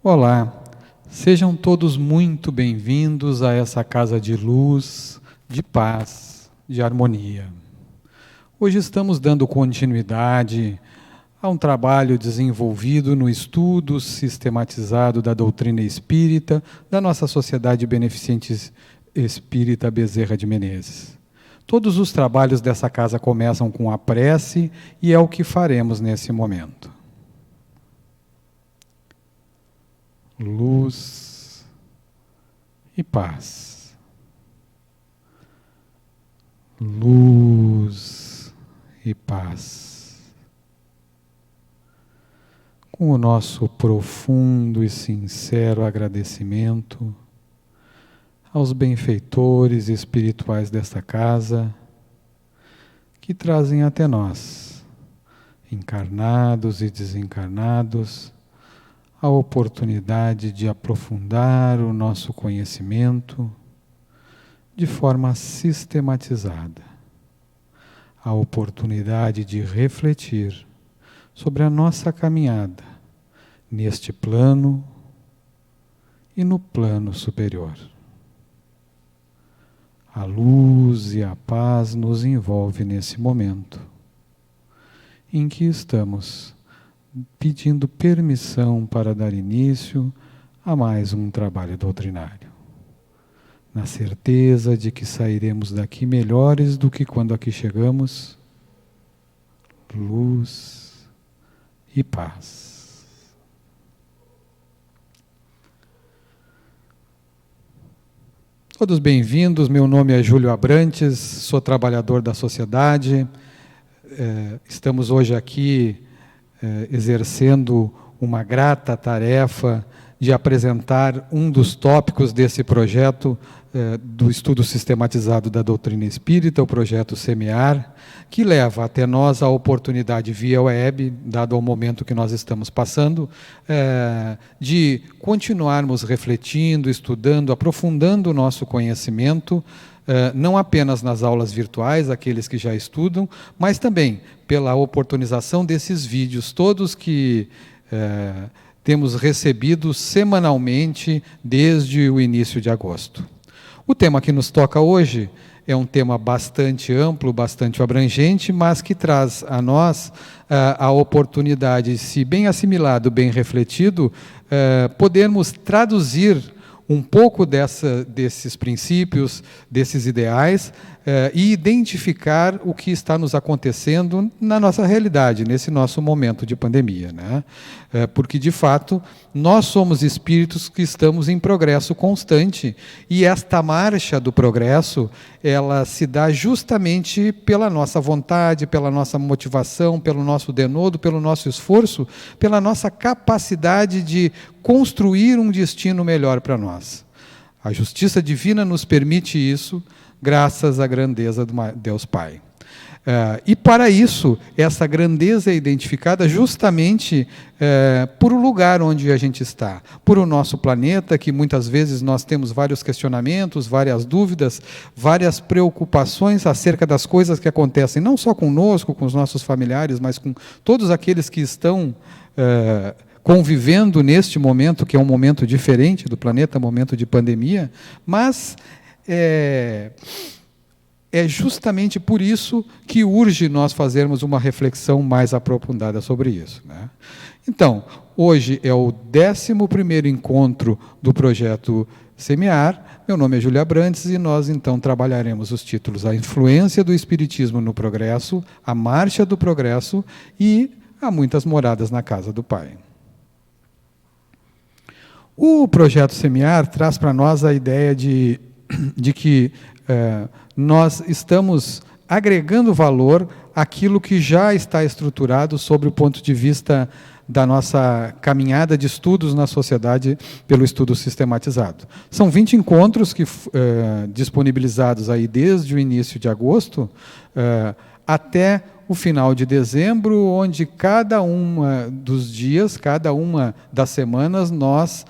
Olá, sejam todos muito bem-vindos a essa casa de luz, de paz, de harmonia. Hoje estamos dando continuidade a um trabalho desenvolvido no estudo sistematizado da doutrina espírita da nossa Sociedade Beneficente Espírita Bezerra de Menezes. Todos os trabalhos dessa casa começam com a prece e é o que faremos nesse momento. Luz e paz. Luz e paz. Com o nosso profundo e sincero agradecimento aos benfeitores espirituais desta casa, que trazem até nós, encarnados e desencarnados, a oportunidade de aprofundar o nosso conhecimento de forma sistematizada, a oportunidade de refletir sobre a nossa caminhada neste plano e no plano superior. A luz e a paz nos envolve nesse momento em que estamos pedindo permissão para dar início a mais um trabalho doutrinário, na certeza de que sairemos daqui melhores do que quando aqui chegamos. Luz e paz. Todos bem-vindos, meu nome é Júlio Abrantes, sou trabalhador da sociedade. Estamos hoje aqui exercendo uma grata tarefa de apresentar um dos tópicos desse projeto do estudo sistematizado da doutrina espírita, o projeto Semear, que leva até nós a oportunidade via web, dado o momento que nós estamos passando, de continuarmos refletindo, estudando, aprofundando o nosso conhecimento, não apenas nas aulas virtuais, aqueles que já estudam, mas também pela oportunização desses vídeos, todos que temos recebido semanalmente desde o início de agosto. O tema que nos toca hoje é um tema bastante amplo, bastante abrangente, mas que traz a nós a oportunidade, se bem assimilado, bem refletido, podermos traduzir um pouco desses princípios, desses ideais, e identificar o que está nos acontecendo na nossa realidade, nesse nosso momento de pandemia, né? Porque, de fato, nós somos espíritos que estamos em progresso constante, e esta marcha do progresso, ela se dá justamente pela nossa vontade, pela nossa motivação, pelo nosso denodo, pelo nosso esforço, pela nossa capacidade de construir um destino melhor para nós. A justiça divina nos permite isso, graças à grandeza do Deus Pai. E para isso, essa grandeza é identificada justamente por o lugar onde a gente está, por o nosso planeta, que muitas vezes nós temos vários questionamentos, várias dúvidas, várias preocupações acerca das coisas que acontecem, não só conosco, com os nossos familiares, mas com todos aqueles que estão convivendo neste momento, que é um momento diferente do planeta, momento de pandemia, mas é justamente por isso que urge nós fazermos uma reflexão mais aprofundada sobre isso, né? Então, hoje é o 11º encontro do projeto Semear. Meu nome é Júlio Abrantes e nós, então, trabalharemos os títulos A Influência do Espiritismo no Progresso, A Marcha do Progresso e Há Muitas Moradas na Casa do Pai. O projeto Semear traz para nós a ideia de que nós estamos agregando valor àquilo que já está estruturado sobre o ponto de vista da nossa caminhada de estudos na sociedade pelo estudo sistematizado. São 20 encontros que disponibilizados aí desde o início de agosto até o final de dezembro, onde cada uma dos dias, cada uma das semanas, nós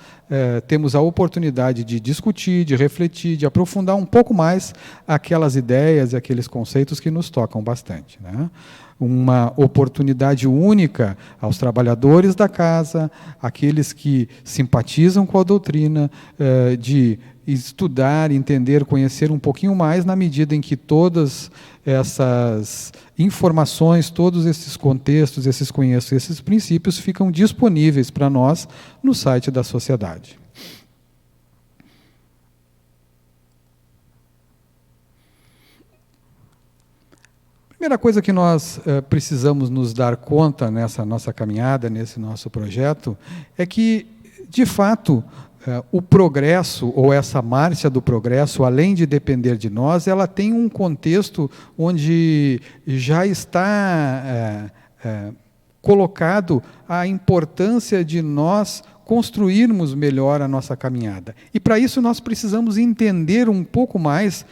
temos a oportunidade de discutir, de refletir, de aprofundar um pouco mais aquelas ideias e aqueles conceitos que nos tocam bastante, né? uma oportunidade única aos trabalhadores da casa, aqueles que simpatizam com a doutrina, de estudar, entender, conhecer um pouquinho mais, na medida em que todas essas informações, todos esses contextos, esses conhecimentos, esses princípios ficam disponíveis para nós no site da sociedade. Primeira coisa que nós precisamos nos dar conta nessa nossa caminhada, nesse nosso projeto, é que, de fato, o progresso, ou essa marcha do progresso, além de depender de nós, ela tem um contexto onde já está colocado a importância de nós construirmos melhor a nossa caminhada. E, para isso, nós precisamos entender um pouco mais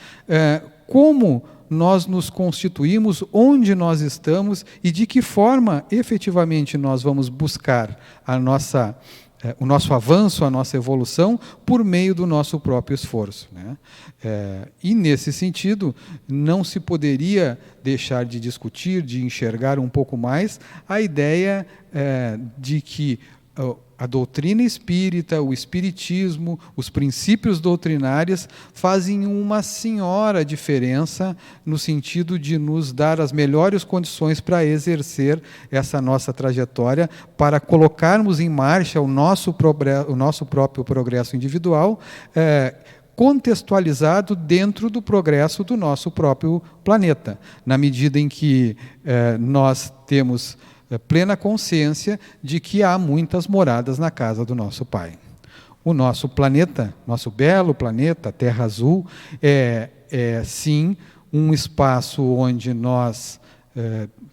como nós nos constituímos, onde nós estamos e de que forma, efetivamente, nós vamos buscar o nosso avanço, a nossa evolução, por meio do nosso próprio esforço, né? E, nesse sentido, não se poderia deixar de discutir, de enxergar um pouco mais a ideia de que a doutrina espírita, o espiritismo, os princípios doutrinários fazem uma senhora diferença no sentido de nos dar as melhores condições para exercer essa nossa trajetória, para colocarmos em marcha o nosso próprio progresso individual, contextualizado dentro do progresso do nosso próprio planeta, na medida em que nós temos plena consciência de que há muitas moradas na casa do nosso Pai. O nosso planeta, nosso belo planeta, Terra Azul, é sim um espaço onde nós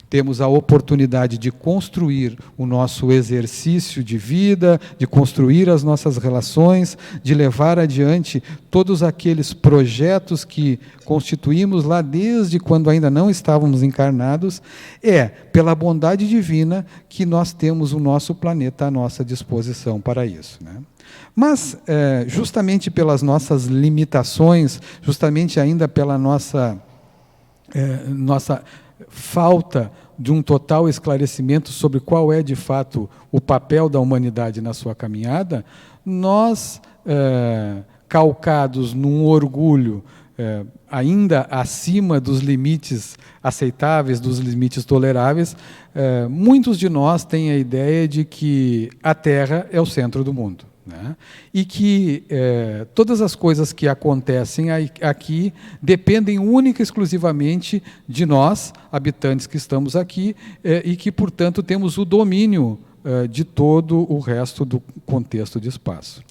temos a oportunidade de construir o nosso exercício de vida, de construir as nossas relações, de levar adiante todos aqueles projetos que constituímos lá desde quando ainda não estávamos encarnados. É pela bondade divina que nós temos o nosso planeta à nossa disposição para isso, né? Mas, justamente pelas nossas limitações, justamente ainda pela nossa falta de um total esclarecimento sobre qual é, de fato, o papel da humanidade na sua caminhada, nós, calcados num orgulho ainda acima dos limites aceitáveis, dos limites toleráveis, muitos de nós têm a ideia de que a Terra é o centro do mundo, né? E que todas as coisas que acontecem aqui dependem única e exclusivamente de nós, habitantes que estamos aqui, e que, portanto, temos o domínio de todo o resto do contexto de espaço.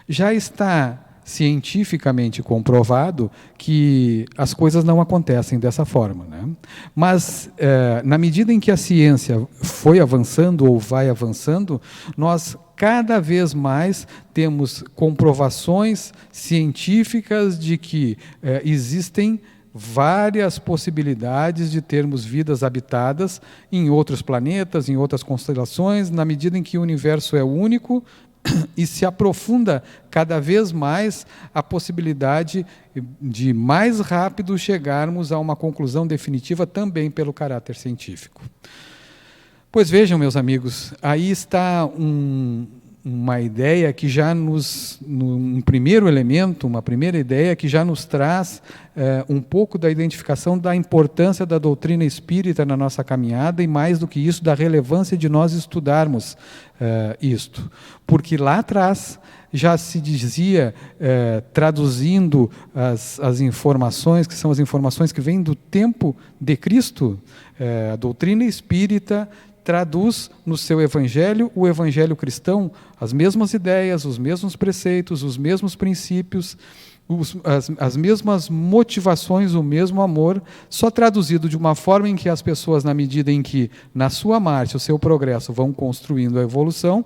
Já está cientificamente comprovado que as coisas não acontecem dessa forma, né? Mas, na medida em que a ciência foi avançando ou vai avançando, nós cada vez mais temos comprovações científicas de que existem várias possibilidades de termos vidas habitadas em outros planetas, em outras constelações, na medida em que o universo é único, e se aprofunda cada vez mais a possibilidade de mais rápido chegarmos a uma conclusão definitiva também pelo caráter científico. Pois vejam, meus amigos, aí está uma ideia que já um primeiro elemento, uma primeira ideia que já nos traz um pouco da identificação da importância da doutrina espírita na nossa caminhada e, mais do que isso, da relevância de nós estudarmos isto. Porque lá atrás já se dizia, traduzindo as informações, que são as informações que vêm do tempo de Cristo, a doutrina espírita traduz no seu evangelho, o evangelho cristão, as mesmas ideias, os mesmos preceitos, os mesmos princípios, as mesmas motivações, o mesmo amor, só traduzido de uma forma em que as pessoas, na medida em que, na sua marcha, o seu progresso, vão construindo a evolução,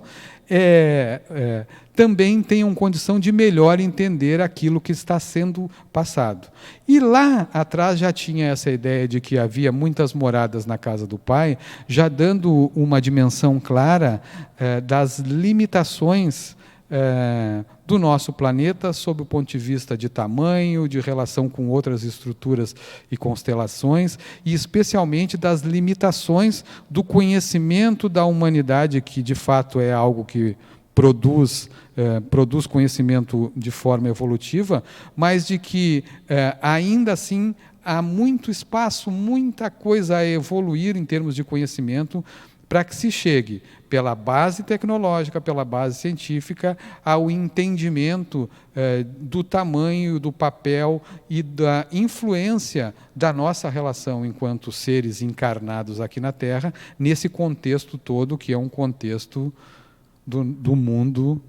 também tenham condição de melhor entender aquilo que está sendo passado. E lá atrás já tinha essa ideia de que havia muitas moradas na casa do Pai, já dando uma dimensão clara das limitações do nosso planeta, sob o ponto de vista de tamanho, de relação com outras estruturas e constelações, e especialmente das limitações do conhecimento da humanidade, que de fato é algo que produz conhecimento de forma evolutiva, mas de que ainda assim há muito espaço, muita coisa a evoluir em termos de conhecimento, para que se chegue, pela base tecnológica, pela base científica, ao entendimento do tamanho, do papel e da influência da nossa relação enquanto seres encarnados aqui na Terra, nesse contexto todo, que é um contexto do mundo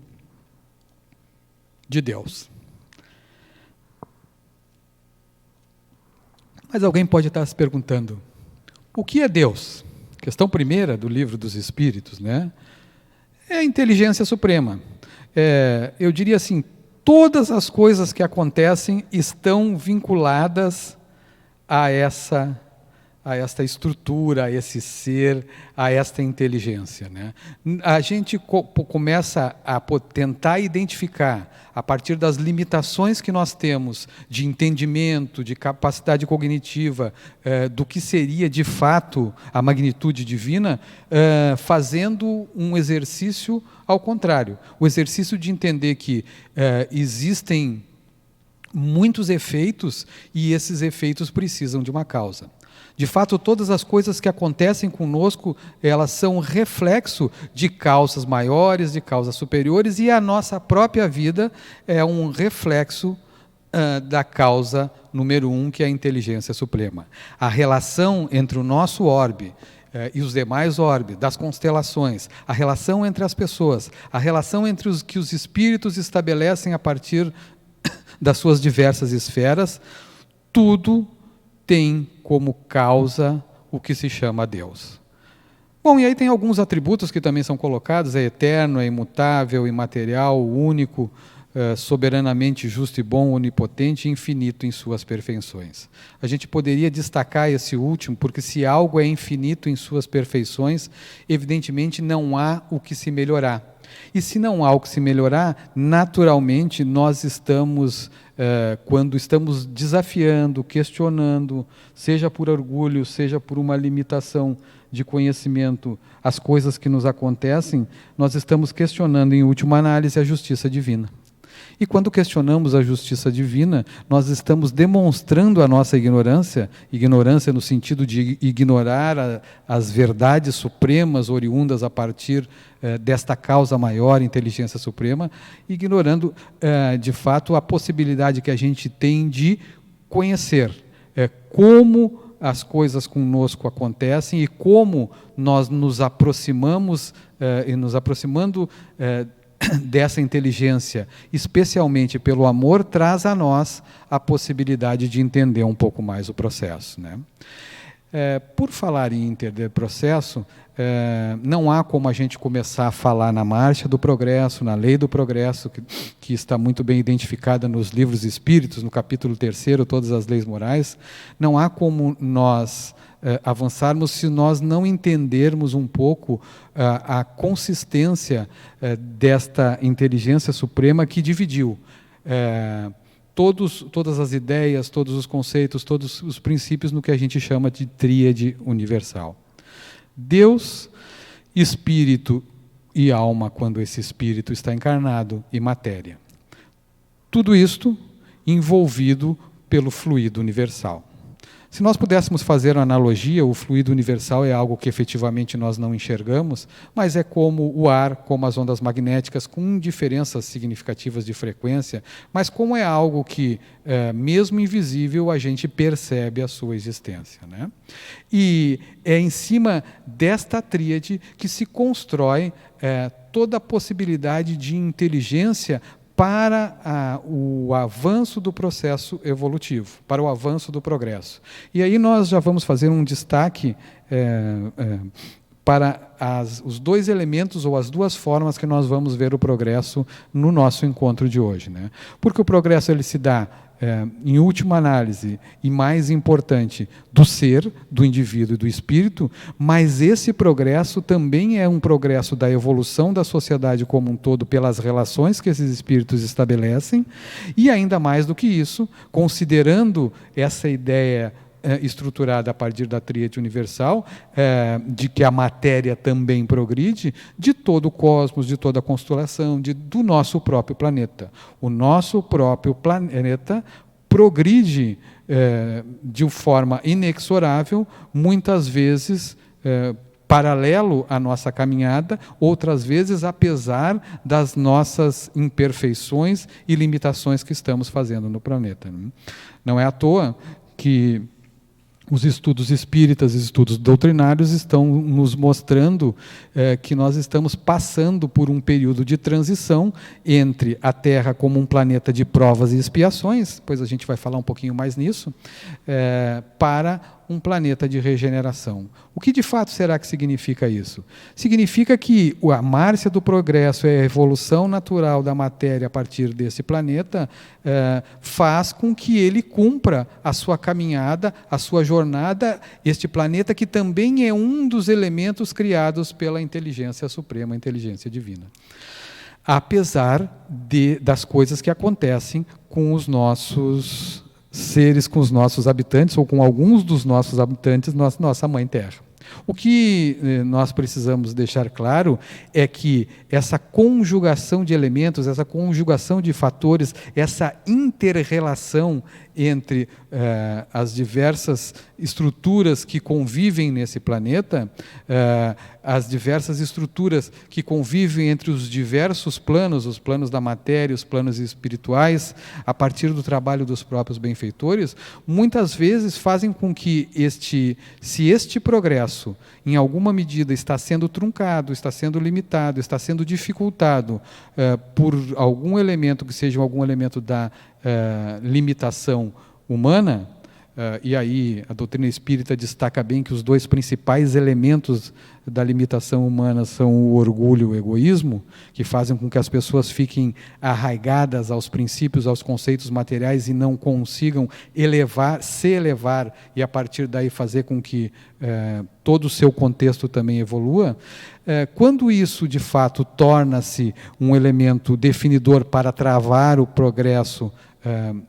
de Deus. Mas alguém pode estar se perguntando, o que é Deus? Questão primeira do Livro dos Espíritos, né? É a inteligência suprema. Eu diria assim, todas as coisas que acontecem estão vinculadas a esta estrutura, a esse ser, a esta inteligência, né? A gente começa a tentar identificar, a partir das limitações que nós temos de entendimento, de capacidade cognitiva, do que seria de fato a magnitude divina, fazendo um exercício ao contrário, o exercício de entender que existem muitos efeitos e esses efeitos precisam de uma causa. De fato, todas as coisas que acontecem conosco, elas são reflexo de causas maiores, de causas superiores, e a nossa própria vida é um reflexo da causa número 1, que é a inteligência suprema. A relação entre o nosso orbe e os demais orbes, das constelações, a relação entre as pessoas, a relação entre os que os espíritos estabelecem a partir das suas diversas esferas, tudo tem como causa o que se chama Deus. Bom, e aí tem alguns atributos que também são colocados, é eterno, é imutável, imaterial, único, soberanamente justo e bom, onipotente e infinito em suas perfeições. A gente poderia destacar esse último, porque se algo é infinito em suas perfeições, evidentemente não há o que se melhorar. E se não há o que se melhorar, naturalmente nós estamos, quando estamos desafiando, questionando, seja por orgulho, seja por uma limitação de conhecimento, as coisas que nos acontecem, nós estamos questionando, em última análise, a justiça divina. E quando questionamos a justiça divina, nós estamos demonstrando a nossa ignorância no sentido de ignorar as verdades supremas oriundas a partir desta causa maior, inteligência suprema, ignorando, de fato, a possibilidade que a gente tem de conhecer como as coisas conosco acontecem e como nós nos aproximamos, e nos aproximando dessa inteligência, especialmente pelo amor, traz a nós a possibilidade de entender um pouco mais o processo, né? Por falar em entender processo, não há como a gente começar a falar na marcha do progresso, na lei do progresso, que está muito bem identificada nos livros espíritos, no capítulo 3º, todas as leis morais, não há como nós avançarmos se nós não entendermos um pouco a consistência desta inteligência suprema que dividiu todas as ideias, todos os conceitos, todos os princípios no que a gente chama de tríade universal. Deus, espírito e alma, quando esse espírito está encarnado, e matéria. Tudo isto envolvido pelo fluido universal. Se nós pudéssemos fazer uma analogia, o fluido universal é algo que efetivamente nós não enxergamos, mas é como o ar, como as ondas magnéticas, com diferenças significativas de frequência, mas como é algo que, mesmo invisível, a gente percebe a sua existência, né? E é em cima desta tríade que se constrói toda a possibilidade de inteligência para o avanço do processo evolutivo, para o avanço do progresso. E aí nós já vamos fazer um destaque para os dois elementos ou as duas formas que nós vamos ver o progresso no nosso encontro de hoje, né? Porque o progresso ele se dá, em última análise, e mais importante, do ser, do indivíduo e do espírito, mas esse progresso também é um progresso da evolução da sociedade como um todo pelas relações que esses espíritos estabelecem, e ainda mais do que isso, considerando essa ideia estruturada a partir da tríade universal, de que a matéria também progride, de todo o cosmos, de toda a constelação, do nosso próprio planeta. O nosso próprio planeta progride de forma inexorável, muitas vezes paralelo à nossa caminhada, outras vezes apesar das nossas imperfeições e limitações que estamos fazendo no planeta. Não é à toa que os estudos espíritas, os estudos doutrinários estão nos mostrando que nós estamos passando por um período de transição entre a Terra como um planeta de provas e expiações, depois a gente vai falar um pouquinho mais nisso, para um planeta de regeneração. O que de fato será que significa isso? Significa que a marcha do progresso e a evolução natural da matéria a partir desse planeta faz com que ele cumpra a sua caminhada, a sua jornada, este planeta que também é um dos elementos criados pela inteligência suprema, a inteligência divina. Apesar das coisas que acontecem com os nossos seres, com os nossos habitantes, ou com alguns dos nossos habitantes, nossa Mãe Terra. O que nós precisamos deixar claro é que essa conjugação de elementos, essa conjugação de fatores, essa inter-relação entre as diversas estruturas que convivem nesse planeta, as diversas estruturas que convivem entre os diversos planos, os planos da matéria, os planos espirituais, a partir do trabalho dos próprios benfeitores, muitas vezes fazem com que se este progresso, em alguma medida, está sendo truncado, está sendo limitado, está sendo dificultado por algum elemento que seja algum elemento da limitação humana, e aí a doutrina espírita destaca bem que os dois principais elementos da limitação humana são o orgulho e o egoísmo, que fazem com que as pessoas fiquem arraigadas aos princípios, aos conceitos materiais e não consigam se elevar e a partir daí fazer com que todo o seu contexto também evolua. Quando isso de fato torna-se um elemento definidor para travar o progresso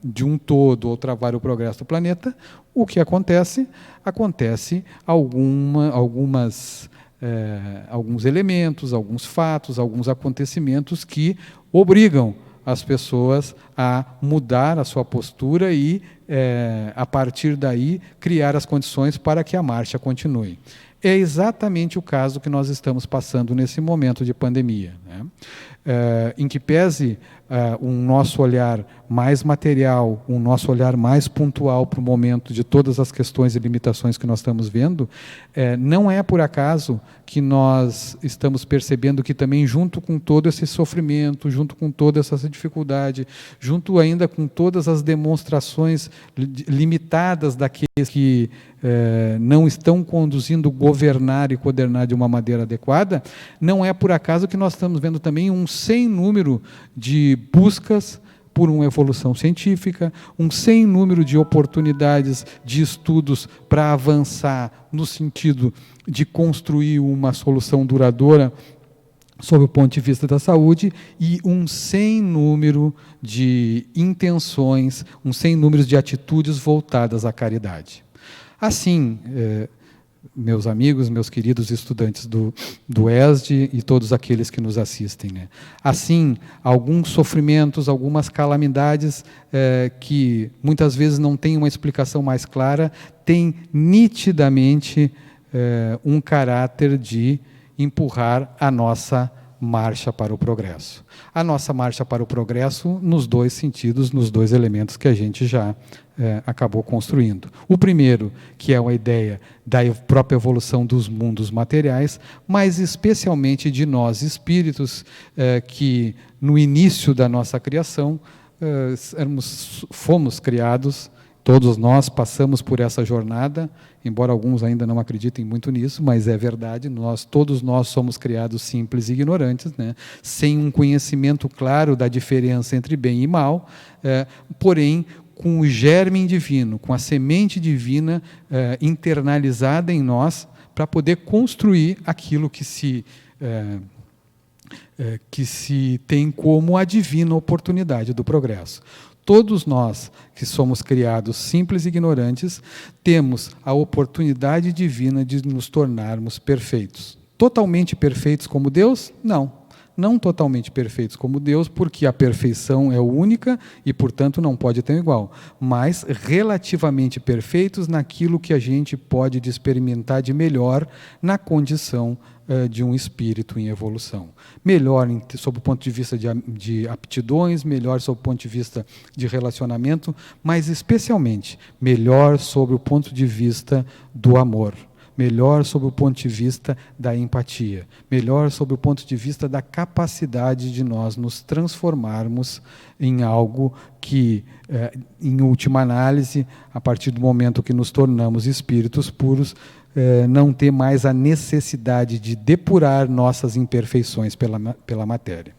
de um todo ou travar o progresso do planeta, o que acontece? Acontece alguns elementos, alguns fatos, alguns acontecimentos que obrigam as pessoas a mudar a sua postura e, a partir daí, criar as condições para que a marcha continue. É exatamente o caso que nós estamos passando nesse momento de pandemia, né? Em que pese um nosso olhar mais material, um nosso olhar mais pontual para o momento de todas as questões e limitações que nós estamos vendo, não é por acaso que nós estamos percebendo que também junto com todo esse sofrimento, junto com toda essa dificuldade, junto ainda com todas as demonstrações limitadas daqueles que não estão conduzindo governar e coordenar de uma maneira adequada, não é por acaso que nós estamos vendo também um sem número de buscas por uma evolução científica, um sem número de oportunidades de estudos para avançar no sentido de construir uma solução duradoura sob o ponto de vista da saúde e um sem número de intenções, um sem número de atitudes voltadas à caridade. Assim, meus amigos, meus queridos estudantes do ESD e todos aqueles que nos assistem, né? Assim, alguns sofrimentos, algumas calamidades que muitas vezes não têm uma explicação mais clara, têm nitidamente um caráter de empurrar a nossa marcha para o progresso. A nossa marcha para o progresso nos dois sentidos, nos dois elementos que a gente já acabou construindo. O primeiro, que é a ideia da própria evolução dos mundos materiais, mas especialmente de nós espíritos, que no início da nossa criação fomos criados, Todos nós passamos por essa jornada, embora alguns ainda não acreditem muito nisso, mas é verdade, todos nós somos criados simples e ignorantes, né? Sem um conhecimento claro da diferença entre bem e mal, porém, com o germe divino, com a semente divina internalizada em nós, para poder construir aquilo que se tem como a divina oportunidade do progresso. Todos nós que somos criados simples e ignorantes, temos a oportunidade divina de nos tornarmos perfeitos. Totalmente perfeitos como Deus? Não. Não totalmente perfeitos como Deus, porque a perfeição é única e, portanto, não pode ter igual. Mas relativamente perfeitos naquilo que a gente pode experimentar de melhor na condição de um espírito em evolução. Melhor sob o ponto de vista de aptidões, melhor sob o ponto de vista de relacionamento, mas especialmente melhor sob o ponto de vista do amor, melhor sob o ponto de vista da empatia, melhor sob o ponto de vista da capacidade de nós nos transformarmos em algo que, em última análise, a partir do momento que nos tornamos espíritos puros, não ter mais a necessidade de depurar nossas imperfeições pela matéria.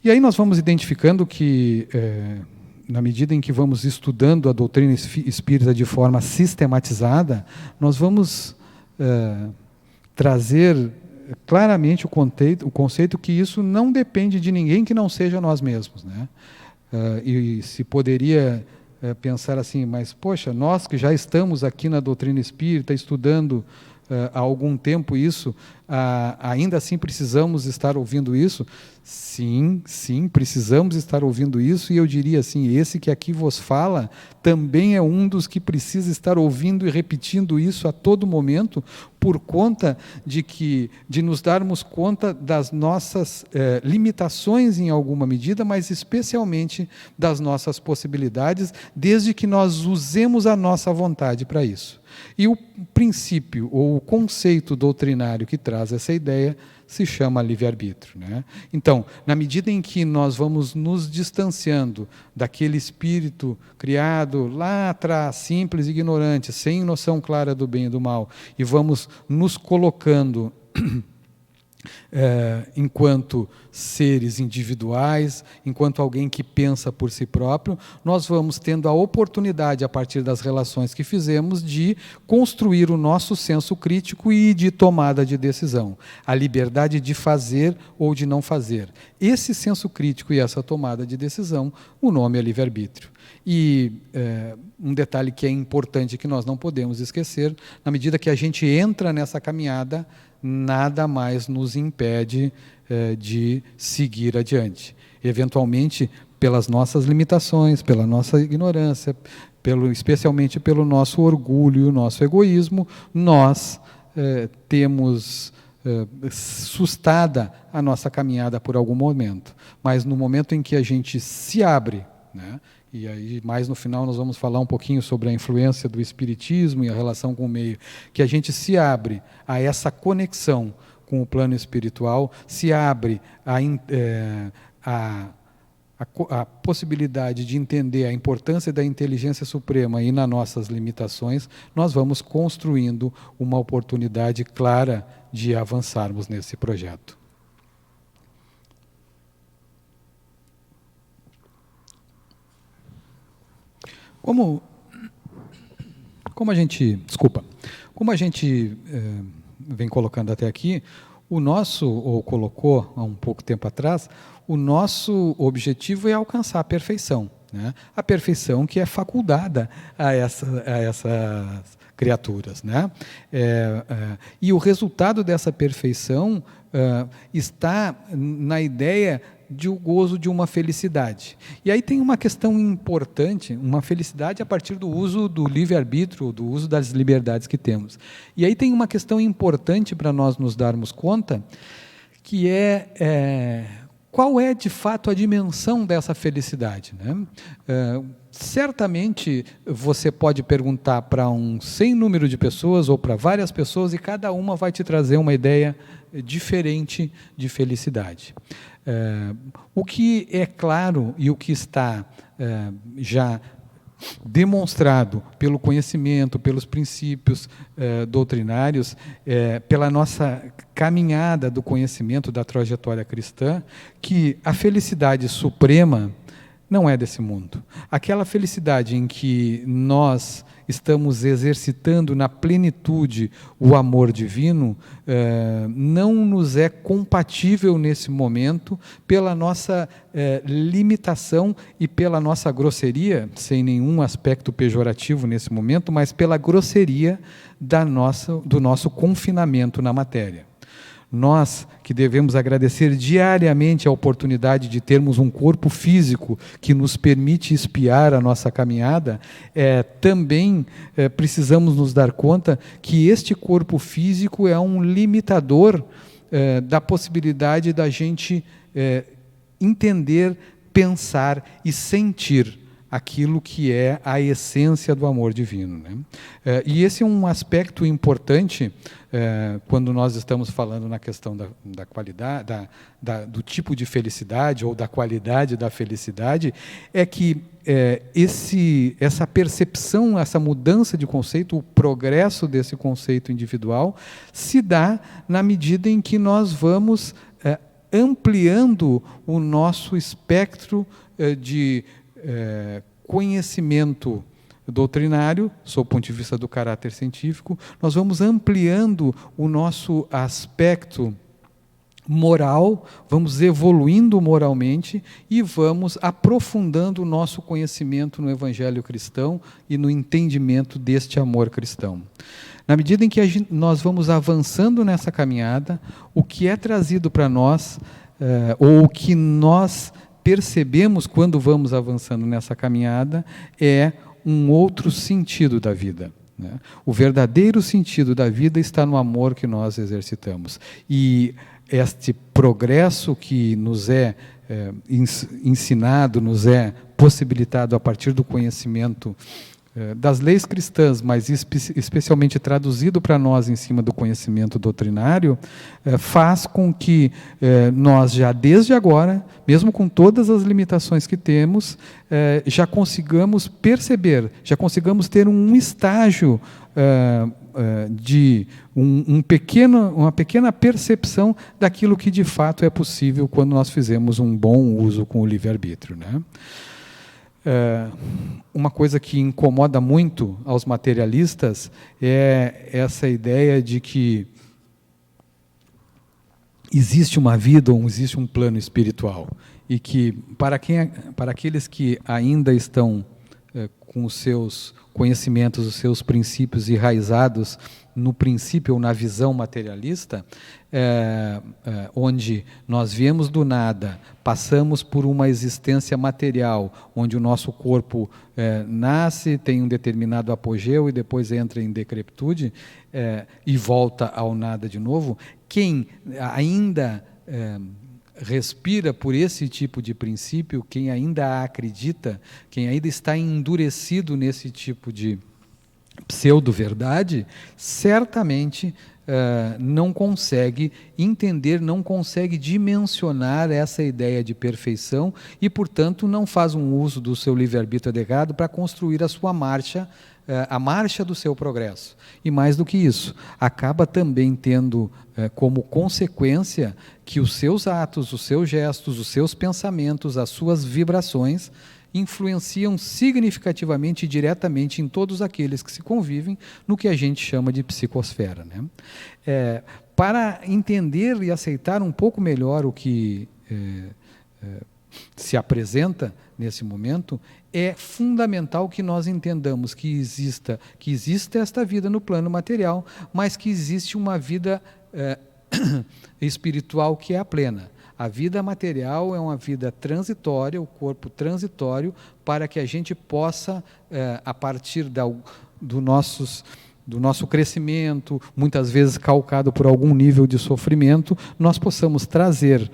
E aí nós vamos identificando que, na medida em que vamos estudando a doutrina espírita de forma sistematizada, nós vamos trazer claramente o conceito que isso não depende de ninguém que não seja nós mesmos, né? E se poderia pensar assim, mas, poxa, nós que já estamos aqui na doutrina espírita, estudando há algum tempo isso, ainda assim precisamos estar ouvindo isso? Sim, precisamos estar ouvindo isso, e eu diria assim, esse que aqui vos fala, também é um dos que precisa estar ouvindo e repetindo isso a todo momento, por conta de nos darmos conta das nossas limitações em alguma medida, mas especialmente das nossas possibilidades, desde que nós usemos a nossa vontade para isso. E o princípio, ou o conceito doutrinário que traz essa ideia, se chama livre-arbítrio, né? Então, na medida em que nós vamos nos distanciando daquele espírito criado lá atrás, simples e ignorante, sem noção clara do bem e do mal, e vamos nos colocando enquanto seres individuais, enquanto alguém que pensa por si próprio, nós vamos tendo a oportunidade, a partir das relações que fizemos, de construir o nosso senso crítico e de tomada de decisão. A liberdade de fazer ou de não fazer. Esse senso crítico e essa tomada de decisão, o nome é livre-arbítrio. E um detalhe que é importante, que nós não podemos esquecer, na medida que a gente entra nessa caminhada, nada mais nos impede de seguir adiante. Eventualmente, pelas nossas limitações, pela nossa ignorância, especialmente pelo nosso orgulho e o nosso egoísmo, nós temos sustada a nossa caminhada por algum momento. Mas no momento em que a gente se abre, né, e aí mais no final nós vamos falar um pouquinho sobre a influência do espiritismo e a relação com o meio, que a gente se abre a essa conexão com o plano espiritual, se abre a possibilidade de entender a importância da inteligência suprema e nas nossas limitações, nós vamos construindo uma oportunidade clara de avançarmos nesse projeto. Como a gente vem colocando até aqui, ou colocou há um pouco tempo atrás, o nosso objetivo é alcançar a perfeição, né? A perfeição que é faculdada a essas criaturas, né? E o resultado dessa perfeição está na ideia de o gozo de uma felicidade. E aí tem uma questão importante, uma felicidade a partir do uso do livre-arbítrio, do uso das liberdades que temos. E aí tem uma questão importante para nós nos darmos conta, que qual é de fato a dimensão dessa felicidade, né? Certamente você pode perguntar para um sem número de pessoas ou para várias pessoas, e cada uma vai te trazer uma ideia diferente de felicidade. O que é claro e o que está já demonstrado pelo conhecimento, pelos princípios doutrinários, pela nossa caminhada do conhecimento da trajetória cristã, que a felicidade suprema não é desse mundo. Aquela felicidade em que nós estamos exercitando na plenitude o amor divino, não nos é compatível nesse momento pela nossa limitação e pela nossa grosseria, sem nenhum aspecto pejorativo nesse momento, mas pela grosseria do nosso confinamento na matéria. Nós que devemos agradecer diariamente a oportunidade de termos um corpo físico que nos permite espiar a nossa caminhada, também precisamos nos dar conta que este corpo físico é um limitador da possibilidade da gente entender, pensar e sentir aquilo que é a essência do amor divino, né? E esse é um aspecto importante quando nós estamos falando na questão da qualidade, do tipo de felicidade ou da qualidade da felicidade, é que essa percepção, essa mudança de conceito, o progresso desse conceito individual se dá na medida em que nós vamos ampliando o nosso espectro de conhecimento doutrinário, sob o ponto de vista do caráter científico, nós vamos ampliando o nosso aspecto moral, vamos evoluindo moralmente e vamos aprofundando o nosso conhecimento no Evangelho cristão e no entendimento deste amor cristão. Na medida em que nós vamos avançando nessa caminhada, o que é trazido para nós, ou o que nós percebemos quando vamos avançando nessa caminhada, é um outro sentido da vida, né? O verdadeiro sentido da vida está no amor que nós exercitamos. E este progresso que nos é ensinado, nos é possibilitado a partir do conhecimento das leis cristãs, mas especialmente traduzido para nós em cima do conhecimento doutrinário, faz com que nós já desde agora, mesmo com todas as limitações que temos, já consigamos perceber, já consigamos ter um estágio de uma pequena percepção daquilo que de fato é possível quando nós fizemos um bom uso com o livre-arbítrio, né? Uma coisa que incomoda muito aos materialistas é essa ideia de que existe uma vida ou existe um plano espiritual, e que para aqueles que ainda estão com os seus conhecimentos, os seus princípios enraizados no princípio ou na visão materialista, onde nós viemos do nada, passamos por uma existência material, onde o nosso corpo nasce, tem um determinado apogeu e depois entra em decrepitude e volta ao nada de novo. Quem ainda respira por esse tipo de princípio, quem ainda acredita, quem ainda está endurecido nesse tipo de pseudo-verdade, certamente não consegue entender, não consegue dimensionar essa ideia de perfeição e, portanto, não faz um uso do seu livre-arbítrio adequado para construir a sua marcha, a marcha do seu progresso. E mais do que isso, acaba também tendo como consequência que os seus atos, os seus gestos, os seus pensamentos, as suas vibrações influenciam significativamente e diretamente em todos aqueles que se convivem no que a gente chama de psicosfera, né? Para entender e aceitar um pouco melhor o que se apresenta nesse momento, é fundamental que nós entendamos que existe esta vida no plano material, mas que existe uma vida espiritual que é a plena. A vida material é uma vida transitória, o corpo transitório, para que a gente possa, a partir do nosso crescimento, muitas vezes calcado por algum nível de sofrimento, nós possamos trazer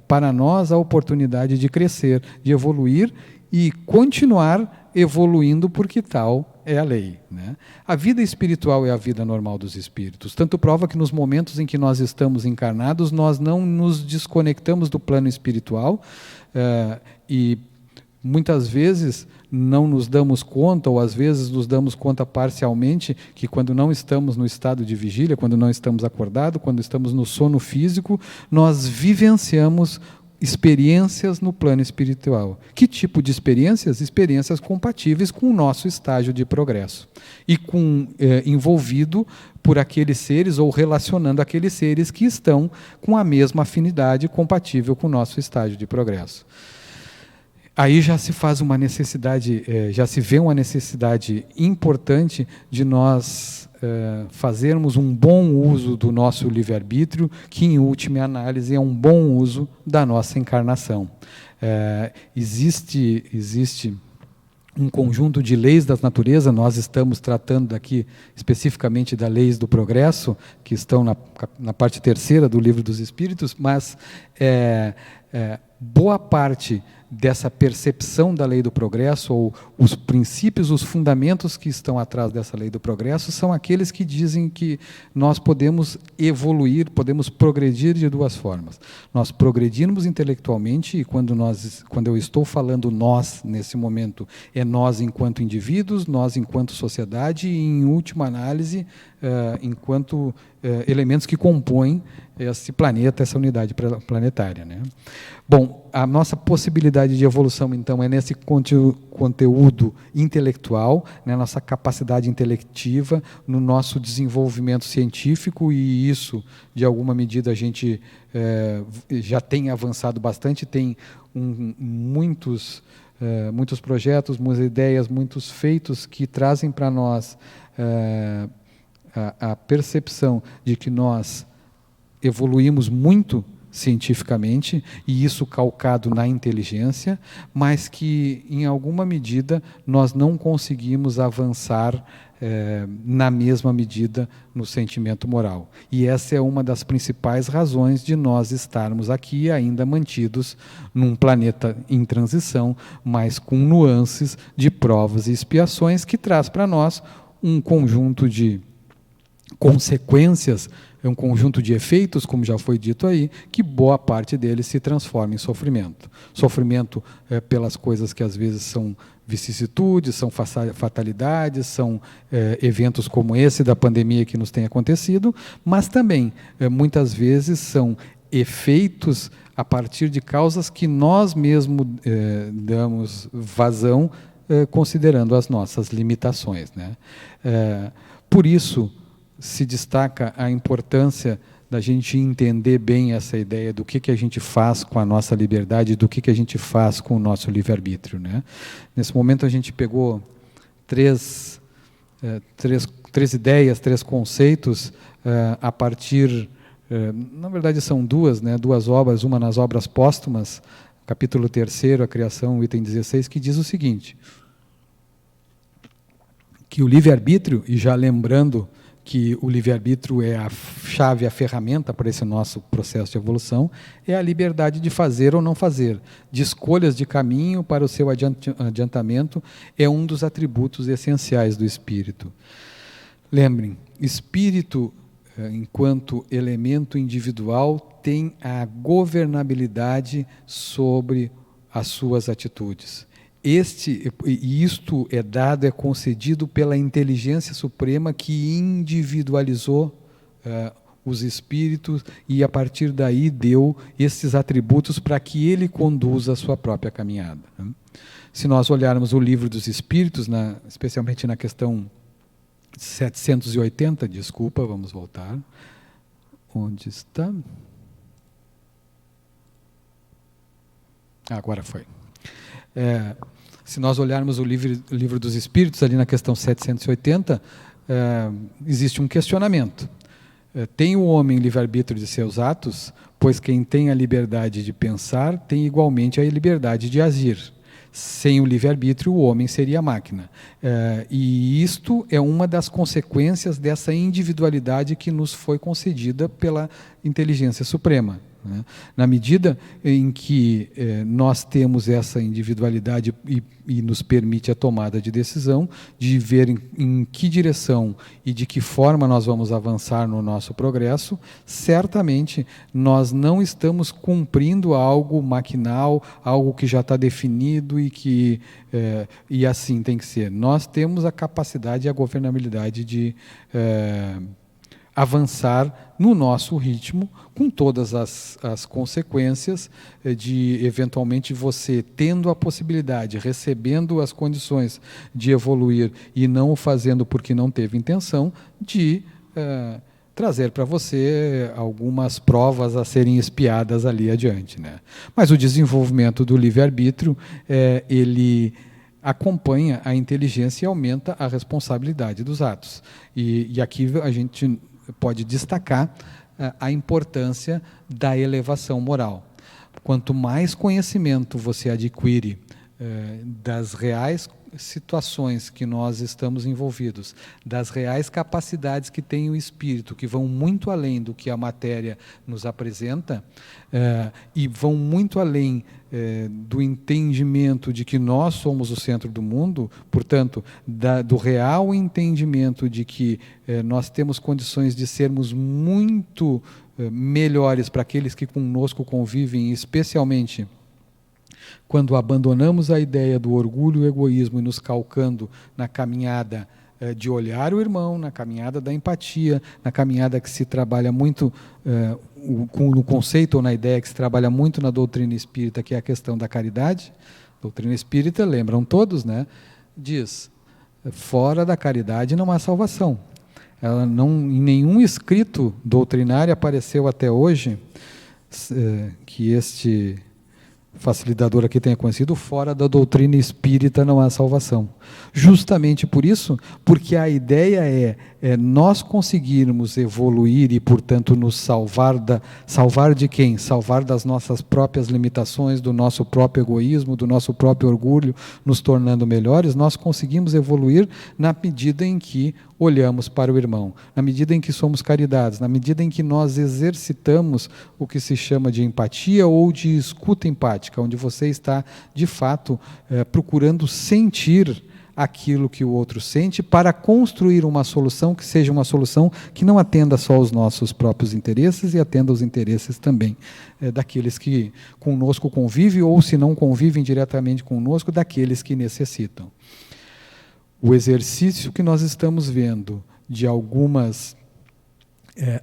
para nós a oportunidade de crescer, de evoluir e continuar evoluindo, porque tal é a lei, né? A vida espiritual é a vida normal dos espíritos. Tanto prova que nos momentos em que nós estamos encarnados, nós não nos desconectamos do plano espiritual e Muitas vezes não nos damos conta, ou às vezes nos damos conta parcialmente, que quando não estamos no estado de vigília, quando não estamos acordados, quando estamos no sono físico, nós vivenciamos experiências no plano espiritual. Que tipo de experiências? Experiências compatíveis com o nosso estágio de progresso. E envolvido por aqueles seres, ou relacionando aqueles seres que estão com a mesma afinidade compatível com o nosso estágio de progresso. Aí já se faz uma necessidade, já se vê uma necessidade importante de nós fazermos um bom uso do nosso livre-arbítrio, que em última análise é um bom uso da nossa encarnação. Existe um conjunto de leis da natureza, nós estamos tratando aqui especificamente das leis do progresso, que estão na parte terceira do Livro dos Espíritos, mas boa parte dessa percepção da lei do progresso, ou os princípios, os fundamentos que estão atrás dessa lei do progresso, são aqueles que dizem que nós podemos evoluir, podemos progredir de duas formas. Nós progredirmos intelectualmente, e quando eu estou falando nós, nesse momento, é nós enquanto indivíduos, nós enquanto sociedade, e em última análise, enquanto elementos que compõem esse planeta, essa unidade planetária, né? Bom, a nossa possibilidade de evolução, então, é nesse conteúdo intelectual, na nossa capacidade intelectiva, no nosso desenvolvimento científico, e isso, de alguma medida, a gente já tem avançado bastante, tem muitos projetos, muitas ideias, muitos feitos que trazem para nós a percepção de que nós evoluímos muito cientificamente, e isso calcado na inteligência, mas que, em alguma medida, nós não conseguimos avançar na mesma medida no sentimento moral. E essa é uma das principais razões de nós estarmos aqui ainda mantidos num planeta em transição, mas com nuances de provas e expiações, que traz para nós um conjunto de consequências, um conjunto de efeitos, como já foi dito aí, que boa parte deles se transforma em sofrimento. Sofrimento pelas coisas que às vezes são vicissitudes, são fatalidades, são eventos como esse da pandemia que nos tem acontecido, mas também, muitas vezes, são efeitos a partir de causas que nós mesmos damos vazão, considerando as nossas limitações, né? Por isso, se destaca a importância da gente entender bem essa ideia do que a gente faz com a nossa liberdade, do que a gente faz com o nosso livre-arbítrio, né? Nesse momento a gente pegou três ideias, três conceitos, a partir, na verdade são duas, né? Duas obras, uma nas obras póstumas, capítulo 3º, a criação, item 16, que diz o seguinte, que o livre-arbítrio, e já lembrando que o livre-arbítrio é a chave, a ferramenta para esse nosso processo de evolução, é a liberdade de fazer ou não fazer, de escolhas de caminho para o seu adiantamento, é um dos atributos essenciais do espírito. Lembrem, espírito, enquanto elemento individual, tem a governabilidade sobre as suas atitudes. Isto é dado, é concedido pela inteligência suprema que individualizou os espíritos e, a partir daí, deu esses atributos para que ele conduza a sua própria caminhada, né? Se nós olharmos o Livro dos Espíritos, especialmente na questão 780, desculpa, vamos voltar. Onde está? Agora foi. Se nós olharmos o livro dos Espíritos, ali na questão 780, existe um questionamento. Tem o homem livre-arbítrio de seus atos, pois quem tem a liberdade de pensar tem igualmente a liberdade de agir. Sem o livre-arbítrio, o homem seria máquina. E isto é uma das consequências dessa individualidade que nos foi concedida pela inteligência suprema. né? Na medida em que nós temos essa individualidade e nos permite a tomada de decisão, de ver em que direção e de que forma nós vamos avançar no nosso progresso, certamente nós não estamos cumprindo algo maquinal, algo que já está definido e assim tem que ser. Nós temos a capacidade e a governabilidade de avançar no nosso ritmo, com todas as consequências de, eventualmente, você tendo a possibilidade, recebendo as condições de evoluir e não o fazendo porque não teve intenção, de trazer para você algumas provas a serem espiadas ali adiante, né? Mas o desenvolvimento do livre-arbítrio, ele acompanha a inteligência e aumenta a responsabilidade dos atos. E aqui a gente pode destacar a importância da elevação moral. Quanto mais conhecimento você adquire das reais situações que nós estamos envolvidos, das reais capacidades que tem o espírito, que vão muito além do que a matéria nos apresenta, e vão muito além do entendimento de que nós somos o centro do mundo, portanto, do real entendimento de que nós temos condições de sermos muito melhores para aqueles que conosco convivem, especialmente quando abandonamos a ideia do orgulho e o egoísmo e nos calcando na caminhada de olhar o irmão, na caminhada da empatia, na caminhada que se trabalha muito no conceito ou na ideia que se trabalha muito na doutrina espírita, que é a questão da caridade. Doutrina espírita, lembram todos, né? Diz, fora da caridade não há salvação. Ela não, em nenhum escrito doutrinário apareceu até hoje que este facilitador aqui tenha conhecido, fora da doutrina espírita não há salvação. Justamente por isso, porque a ideia é nós conseguirmos evoluir e, portanto, nos salvar de quem? Salvar das nossas próprias limitações, do nosso próprio egoísmo, do nosso próprio orgulho, nos tornando melhores. Nós conseguimos evoluir na medida em que olhamos para o irmão, na medida em que somos caridados, na medida em que nós exercitamos o que se chama de empatia ou de escuta empática, onde você está, de fato, procurando sentir aquilo que o outro sente para construir uma solução que seja uma solução que não atenda só aos nossos próprios interesses e atenda aos interesses também daqueles que conosco convivem ou, se não convivem diretamente conosco, daqueles que necessitam. O exercício que nós estamos vendo de algumas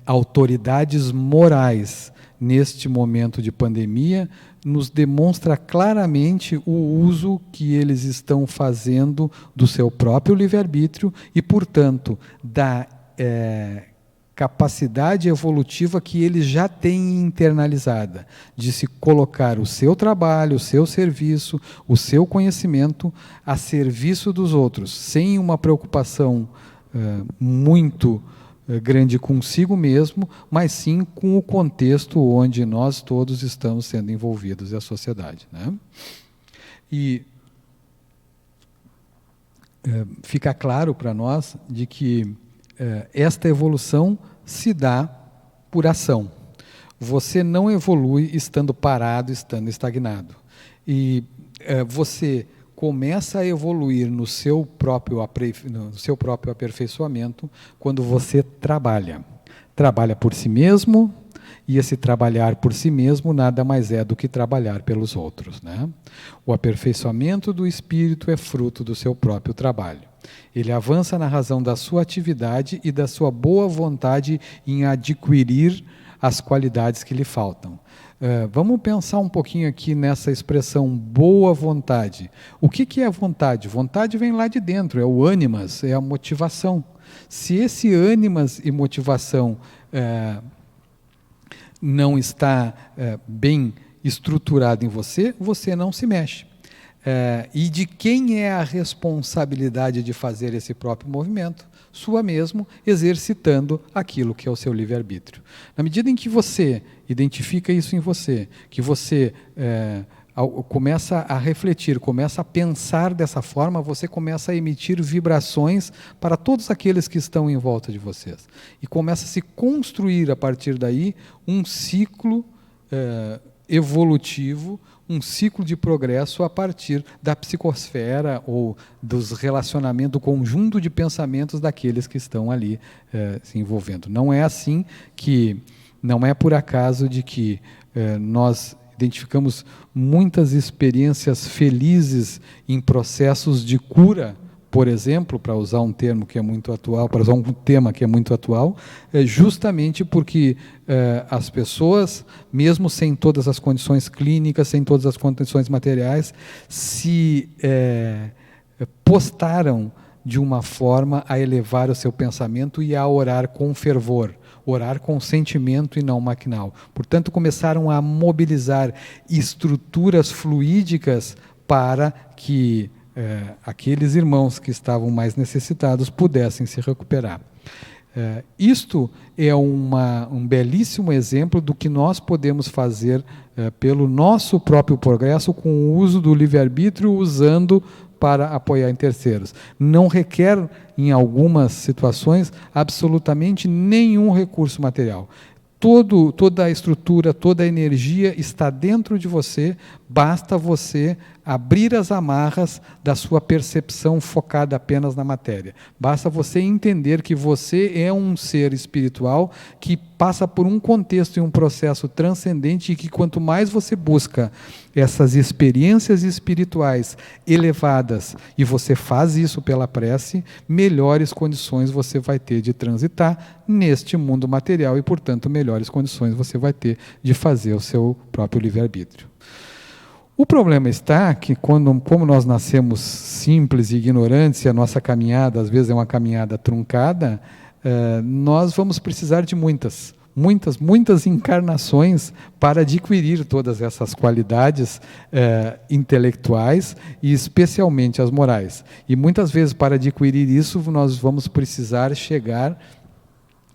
autoridades morais neste momento de pandemia nos demonstra claramente o uso que eles estão fazendo do seu próprio livre-arbítrio e, portanto, da capacidade evolutiva que eles já têm internalizada, de se colocar o seu trabalho, o seu serviço, o seu conhecimento a serviço dos outros, sem uma preocupação muito grande consigo mesmo, mas sim com o contexto onde nós todos estamos sendo envolvidos, e a sociedade, né? E fica claro para nós de que esta evolução se dá por ação. Você não evolui estando parado, estando estagnado. E você começa a evoluir no seu próprio aperfeiçoamento quando você trabalha. Trabalha por si mesmo, e esse trabalhar por si mesmo nada mais é do que trabalhar pelos outros, né? O aperfeiçoamento do espírito é fruto do seu próprio trabalho. Ele avança na razão da sua atividade e da sua boa vontade em adquirir as qualidades que lhe faltam. Vamos pensar um pouquinho aqui nessa expressão boa vontade. O que é vontade? Vontade vem lá de dentro, é o ânimas, é a motivação. Se esse ânimas e motivação não está bem estruturado em você, você não se mexe. E de quem é a responsabilidade de fazer esse próprio movimento? Sua mesmo, exercitando aquilo que é o seu livre-arbítrio. Na medida em que você identifica isso em você, que você começa a refletir, começa a pensar dessa forma, você começa a emitir vibrações para todos aqueles que estão em volta de vocês. E começa a se construir, a partir daí, um ciclo evolutivo, um ciclo de progresso a partir da psicosfera ou dos relacionamentos, do conjunto de pensamentos daqueles que estão ali se envolvendo. Não é assim que, não é por acaso de que nós identificamos muitas experiências felizes em processos de cura, por exemplo, para usar um termo que é muito atual, para usar um tema que é muito atual, justamente porque as pessoas, mesmo sem todas as condições clínicas, sem todas as condições materiais, se postaram de uma forma a elevar o seu pensamento e a orar com fervor, orar com sentimento e não maquinal. Portanto, começaram a mobilizar estruturas fluídicas para que aqueles irmãos que estavam mais necessitados pudessem se recuperar. Isto é um belíssimo exemplo do que nós podemos fazer pelo nosso próprio progresso com o uso do livre-arbítrio, usando para apoiar em terceiros. Não requer, em algumas situações, absolutamente nenhum recurso material. Toda a estrutura, toda a energia está dentro de você, basta você abrir as amarras da sua percepção focada apenas na matéria. Basta você entender que você é um ser espiritual que passa por um contexto e um processo transcendente, e que quanto mais você busca essas experiências espirituais elevadas, e você faz isso pela prece, melhores condições você vai ter de transitar neste mundo material e, portanto, melhores condições você vai ter de fazer o seu próprio livre-arbítrio. O problema está que, como nós nascemos simples e ignorantes, e a nossa caminhada, às vezes, é uma caminhada truncada, nós vamos precisar de muitas encarnações para adquirir todas essas qualidades intelectuais e especialmente as morais. E muitas vezes, para adquirir isso, nós vamos precisar chegar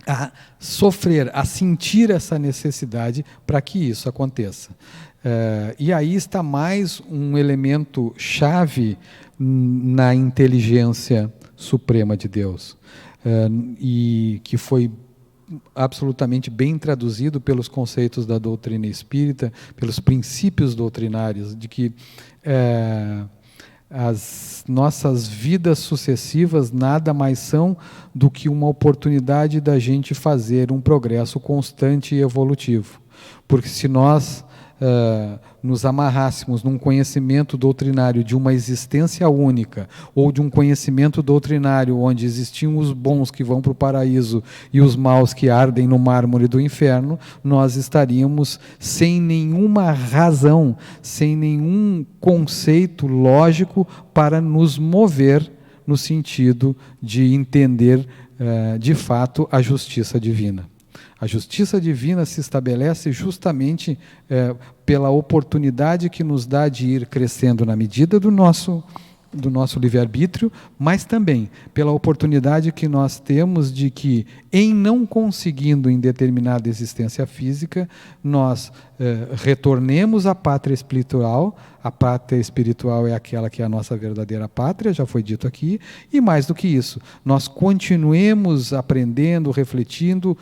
a sofrer, a sentir essa necessidade para que isso aconteça. E aí está mais um elemento chave na inteligência suprema de Deus, e que foi absolutamente bem traduzido pelos conceitos da doutrina espírita, pelos princípios doutrinários, de que as nossas vidas sucessivas nada mais são do que uma oportunidade da gente fazer um progresso constante e evolutivo. Porque se nós nos amarrássemos num conhecimento doutrinário de uma existência única, ou de um conhecimento doutrinário onde existiam os bons que vão para o paraíso e os maus que ardem no mármore do inferno, nós estaríamos sem nenhuma razão, sem nenhum conceito lógico para nos mover no sentido de entender de fato a justiça divina. A justiça divina se estabelece justamente pela oportunidade que nos dá de ir crescendo na medida do nosso livre-arbítrio, mas também pela oportunidade que nós temos de que, em não conseguindo em determinada existência física, nós retornemos à pátria espiritual. A pátria espiritual é aquela que é a nossa verdadeira pátria, já foi dito aqui, e mais do que isso, nós continuemos aprendendo, refletindo,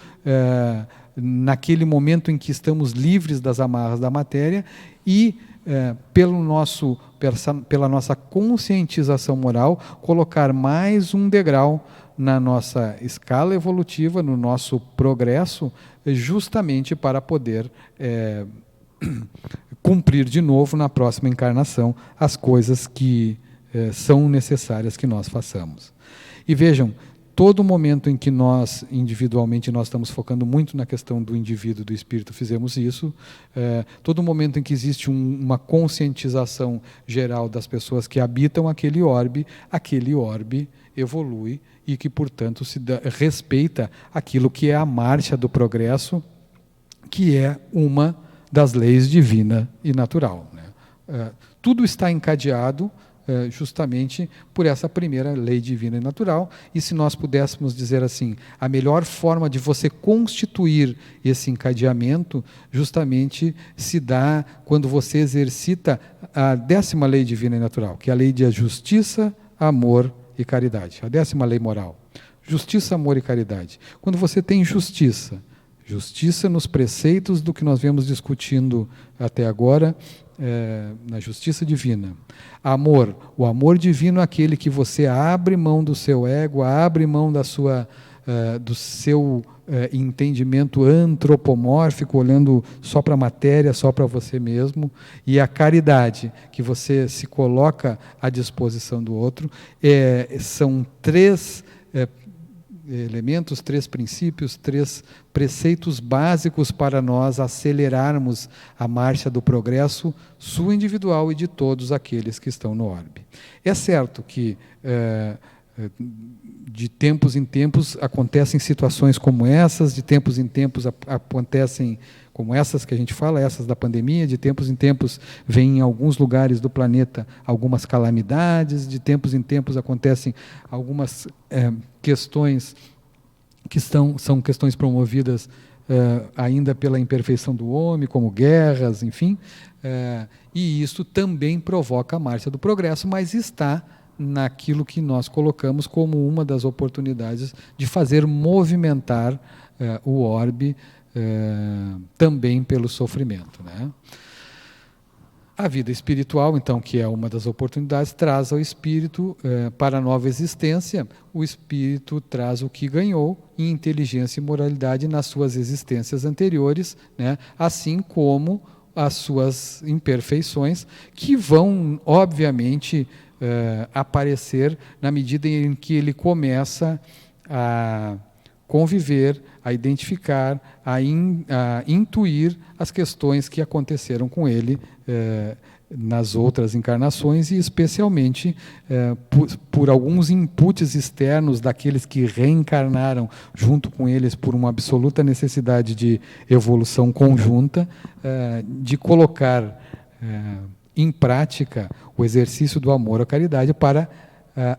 naquele momento em que estamos livres das amarras da matéria e, pela nossa conscientização moral, colocar mais um degrau na nossa escala evolutiva, no nosso progresso, justamente para poder cumprir de novo na próxima encarnação as coisas que são necessárias que nós façamos. E vejam, todo momento em que nós, individualmente, nós estamos focando muito na questão do indivíduo e do espírito, fizemos isso. Todo momento em que existe uma conscientização geral das pessoas que habitam aquele orbe evolui e que, portanto, respeita aquilo que é a marcha do progresso, que é uma das leis divina e natural, né? Tudo está encadeado justamente por essa primeira lei divina e natural, e se nós pudéssemos dizer assim, a melhor forma de você constituir esse encadeamento justamente se dá quando você exercita a 10ª lei divina e natural, que é a lei de justiça, amor e caridade, a 10ª lei moral. Justiça, amor e caridade. Quando você tem justiça, Justiça nos preceitos do que nós viemos discutindo até agora, na justiça divina. Amor, o amor divino é aquele que você abre mão do seu ego, abre mão do seu entendimento antropomórfico, olhando só para a matéria, só para você mesmo, e a caridade, que você se coloca à disposição do outro. São 3 elementos, 3 princípios, 3 preceitos básicos para nós acelerarmos a marcha do progresso, sua individual e de todos aqueles que estão no orbe. É certo que de tempos em tempos acontecem situações como essas, de tempos em tempos acontecem como essas que a gente fala, essas da pandemia, de tempos em tempos vêm em alguns lugares do planeta algumas calamidades, de tempos em tempos acontecem algumas questões que são questões promovidas ainda pela imperfeição do homem, como guerras, enfim, e isso também provoca a marcha do progresso, mas está naquilo que nós colocamos como uma das oportunidades de fazer movimentar o orbe também pelo sofrimento, né? A vida espiritual, então, que é uma das oportunidades, traz ao espírito para a nova existência. O espírito traz o que ganhou em inteligência e moralidade nas suas existências anteriores, né? Assim como as suas imperfeições, que vão, obviamente, aparecer na medida em que ele começa a conviver, a identificar, a intuir as questões que aconteceram com ele nas outras encarnações e especialmente por alguns inputs externos daqueles que reencarnaram junto com eles por uma absoluta necessidade de evolução conjunta, de colocar em prática o exercício do amor à caridade para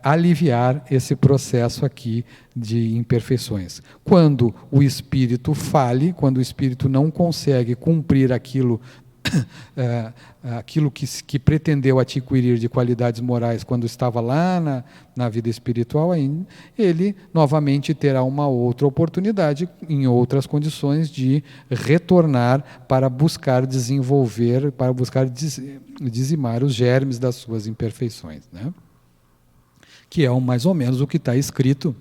aliviar esse processo aqui de imperfeições. Quando o espírito fale, quando o espírito não consegue cumprir aquilo que pretendeu adquirir de qualidades morais quando estava lá na vida espiritual ainda, ele novamente terá uma outra oportunidade, em outras condições, de retornar para buscar desenvolver, para buscar dizimar os germes das suas imperfeições, né? Que é mais ou menos o que está escrito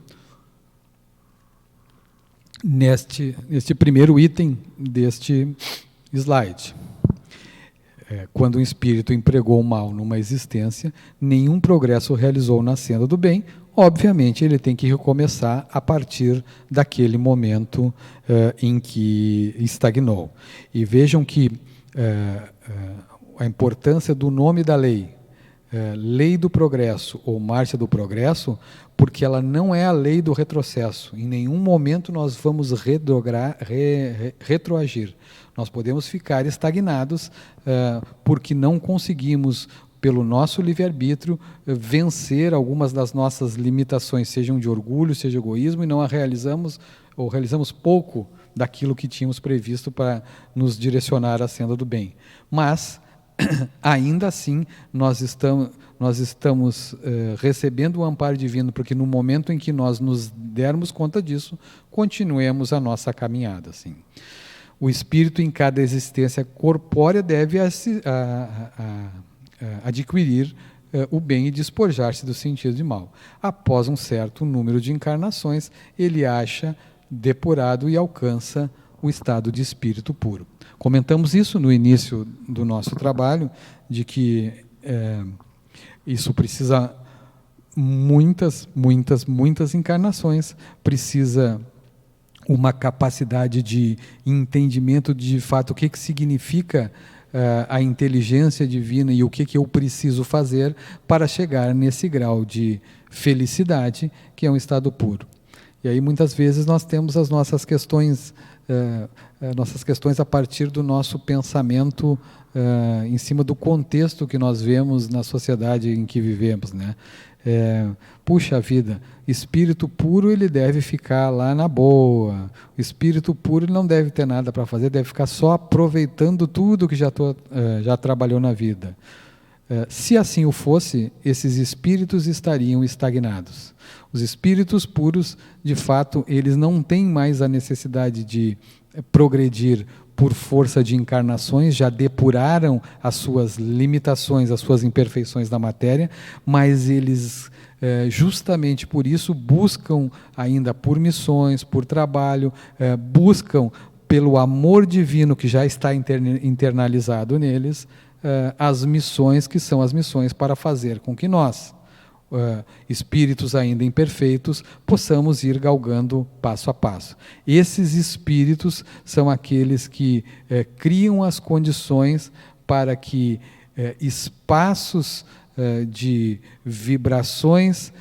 neste primeiro item deste slide. Quando um espírito empregou o mal numa existência, nenhum progresso realizou na senda do bem, obviamente ele tem que recomeçar a partir daquele momento em que estagnou. E vejam que a importância do nome da lei, lei do progresso ou marcha do progresso, porque ela não é a lei do retrocesso. Em nenhum momento nós vamos retroagir. Nós podemos ficar estagnados porque não conseguimos, pelo nosso livre-arbítrio, vencer algumas das nossas limitações, sejam de orgulho, seja de egoísmo, e não a realizamos, ou realizamos pouco daquilo que tínhamos previsto para nos direcionar à senda do bem. Mas ainda assim, nós estamos recebendo o amparo divino, porque no momento em que nós nos dermos conta disso, continuemos a nossa caminhada. Assim. O espírito, em cada existência corpórea, deve adquirir o bem e despojar-se do sentido de mal. Após um certo número de encarnações, ele acha depurado e alcança o estado de espírito puro. Comentamos isso no início do nosso trabalho, de que isso precisa muitas encarnações, precisa uma capacidade de entendimento de fato o que significa a inteligência divina e o que eu preciso fazer para chegar nesse grau de felicidade, que é um estado puro. E aí muitas vezes nós temos as nossas questões a partir do nosso pensamento em cima do contexto que nós vemos na sociedade em que vivemos, né? Puxa vida, espírito puro ele deve ficar lá na boa, o espírito puro ele não deve ter nada para fazer, deve ficar só aproveitando tudo que já trabalhou na vida. Se assim o fosse, esses espíritos estariam estagnados. Os espíritos puros, de fato, eles não têm mais a necessidade de progredir por força de encarnações, já depuraram as suas limitações, as suas imperfeições da matéria, mas eles, justamente por isso, buscam ainda por missões, por trabalho, buscam pelo amor divino que já está internalizado neles, as missões que são as missões para fazer com que nós, espíritos ainda imperfeitos, possamos ir galgando passo a passo. Esses espíritos são aqueles que criam as condições para que espaços de vibrações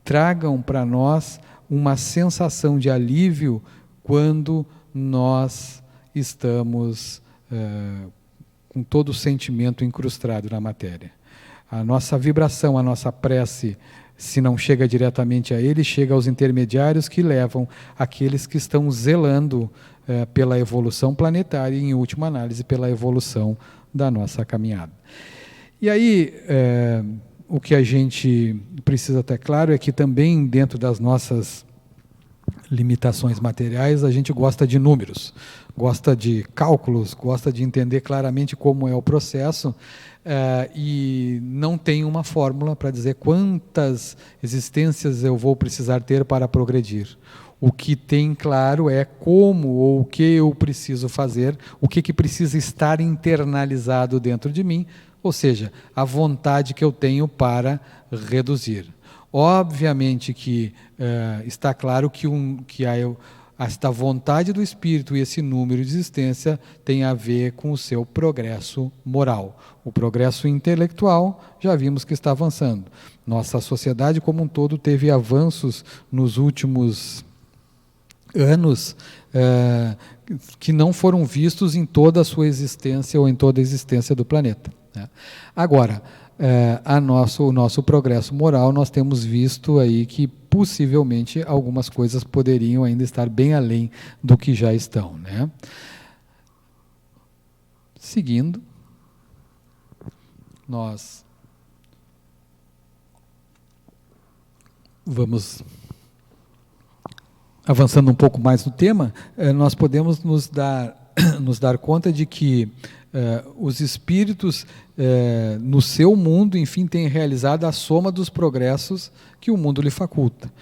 tragam para nós uma sensação de alívio quando nós estamos com todo o sentimento incrustado na matéria. A nossa vibração, a nossa prece, se não chega diretamente a ele, chega aos intermediários que levam aqueles que estão zelando pela evolução planetária e, em última análise, pela evolução da nossa caminhada. E aí, o que a gente precisa ter claro é que também, dentro das nossas limitações materiais, a gente gosta de números, gosta de cálculos, gosta de entender claramente como é o processo, e não tem uma fórmula para dizer quantas existências eu vou precisar ter para progredir. O que tem claro é como ou o que eu preciso fazer, o que precisa estar internalizado dentro de mim, ou seja, a vontade que eu tenho para reduzir. Obviamente que está claro que esta vontade do espírito e esse número de existência tem a ver com o seu progresso moral. O progresso intelectual, já vimos que está avançando. Nossa sociedade como um todo teve avanços nos últimos anos que não foram vistos em toda a sua existência ou em toda a existência do planeta, né? Agora, o nosso progresso moral, nós temos visto aí que possivelmente algumas coisas poderiam ainda estar bem além do que já estão, né? Seguindo, nós vamos avançando um pouco mais no tema, nós podemos nos dar conta de que os espíritos, no seu mundo, enfim, têm realizado a soma dos progressos que o mundo lhe faculta.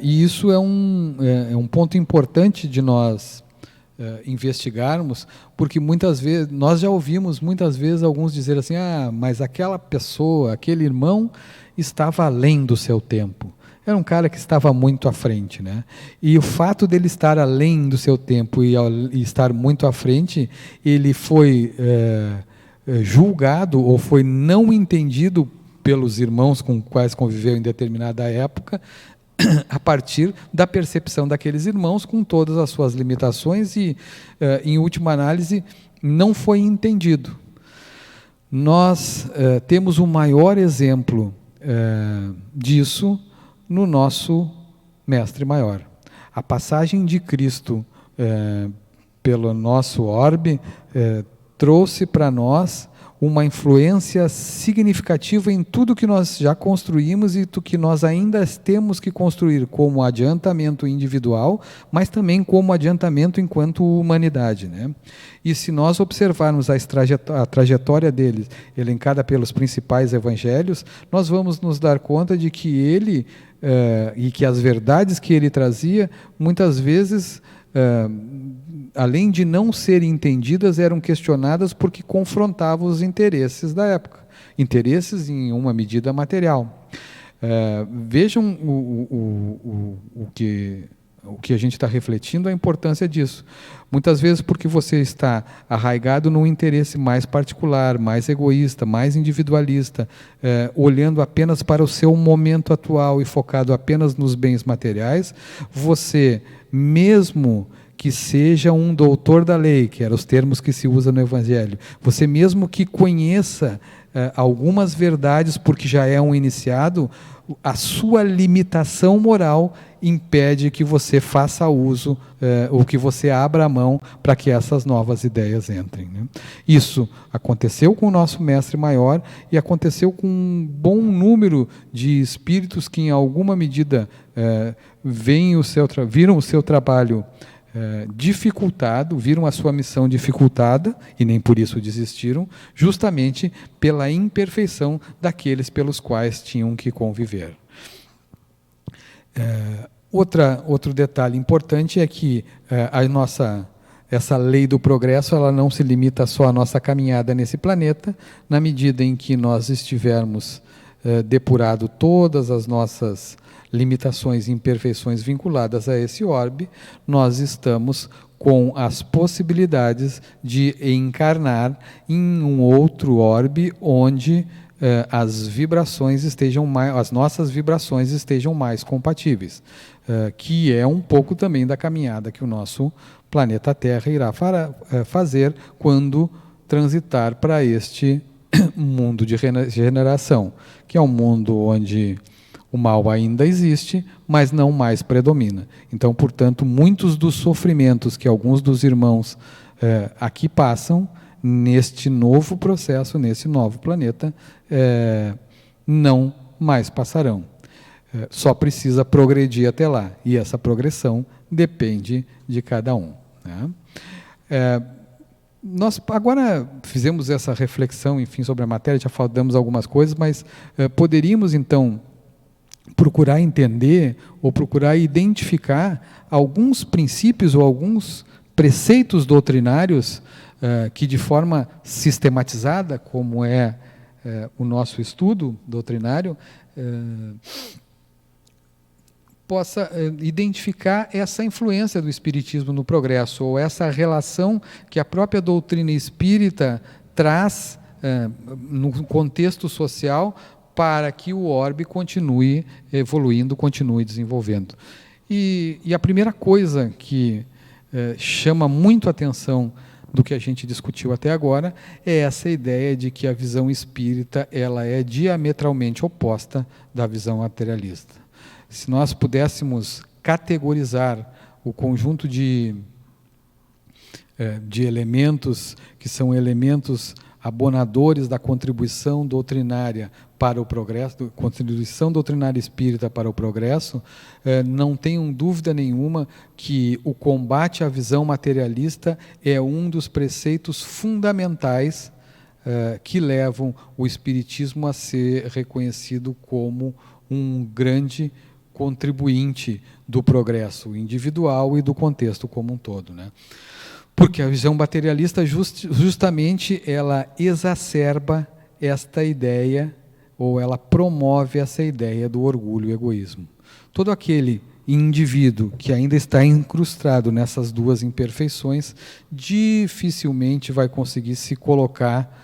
E isso é um ponto importante de nós investigarmos, porque muitas vezes, nós já ouvimos muitas vezes alguns dizer assim, mas aquela pessoa, aquele irmão estava além do seu tempo. Era um cara que estava muito à frente, né? E o fato dele estar além do seu tempo e estar muito à frente, ele foi julgado ou foi não entendido pelos irmãos com os quais conviveu em determinada época, a partir da percepção daqueles irmãos com todas as suas limitações e, em última análise, não foi entendido. Nós temos o maior exemplo disso no nosso Mestre Maior. A passagem de Cristo pelo nosso orbe trouxe para nós uma influência significativa em tudo que nós já construímos e do que nós ainda temos que construir como adiantamento individual, mas também como adiantamento enquanto humanidade, né? E se nós observarmos a trajetória deles, elencada pelos principais evangelhos, nós vamos nos dar conta de que ele, e que as verdades que ele trazia, muitas vezes, além de não serem entendidas, eram questionadas porque confrontavam os interesses da época, interesses em uma medida material. Vejam o que a gente está refletindo, a importância disso. Muitas vezes porque você está arraigado num interesse mais particular, mais egoísta, mais individualista, olhando apenas para o seu momento atual e focado apenas nos bens materiais, você, mesmo que seja um doutor da lei, que eram os termos que se usa no Evangelho, você mesmo que conheça algumas verdades, porque já é um iniciado, a sua limitação moral impede que você faça uso, ou que você abra a mão para que essas novas ideias entrem, né? Isso aconteceu com o nosso Mestre Maior e aconteceu com um bom número de espíritos que, em alguma medida, viram o seu trabalho viram a sua missão dificultada, e nem por isso desistiram, justamente pela imperfeição daqueles pelos quais tinham que conviver. Outro detalhe importante é que essa lei do progresso, ela não se limita só à nossa caminhada nesse planeta. Na medida em que nós estivermos depurado todas as nossas limitações e imperfeições vinculadas a esse orbe, nós estamos com as possibilidades de encarnar em um outro orbe onde as nossas vibrações estejam mais compatíveis, que é um pouco também da caminhada que o nosso planeta Terra irá fazer quando transitar para este mundo de regeneração, que é um mundo onde o mal ainda existe, mas não mais predomina. Então, portanto, muitos dos sofrimentos que alguns dos irmãos aqui passam, neste novo processo, nesse novo planeta, não mais passarão. Só precisa progredir até lá, e essa progressão depende de cada um, né? Nós agora fizemos essa reflexão, enfim, sobre a matéria, já falamos algumas coisas, mas poderíamos, então, procurar entender ou procurar identificar alguns princípios ou alguns preceitos doutrinários que, de forma sistematizada, como é o nosso estudo doutrinário, possa identificar essa influência do Espiritismo no progresso, ou essa relação que a própria doutrina espírita traz no contexto social para que o orbe continue evoluindo, continue desenvolvendo. E a primeira coisa que chama muito a atenção do que a gente discutiu até agora é essa ideia de que a visão espírita ela é diametralmente oposta da visão materialista. Se nós pudéssemos categorizar o conjunto de elementos que são elementos abonadores da contribuição doutrinária para o progresso, contribuição doutrinária espírita para o progresso, não tenham dúvida nenhuma que o combate à visão materialista é um dos preceitos fundamentais que levam o Espiritismo a ser reconhecido como um grande contribuinte do progresso individual e do contexto como um todo, né? Porque a visão materialista justamente ela exacerba esta ideia, ou ela promove essa ideia do orgulho e egoísmo. Todo aquele indivíduo que ainda está incrustado nessas duas imperfeições dificilmente vai conseguir se colocar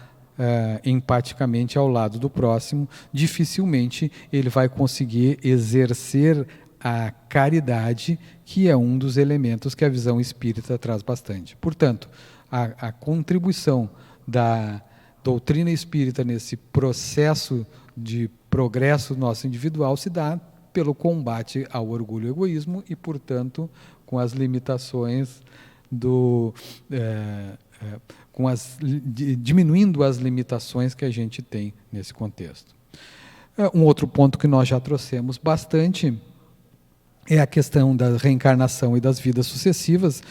empaticamente ao lado do próximo, dificilmente ele vai conseguir exercer a caridade, que é um dos elementos que a visão espírita traz bastante. Portanto, a contribuição da doutrina espírita nesse processo de progresso nosso individual se dá pelo combate ao orgulho e egoísmo e, portanto, com as limitações diminuindo as limitações que a gente tem nesse contexto. Um outro ponto que nós já trouxemos bastante é a questão da reencarnação e das vidas sucessivas,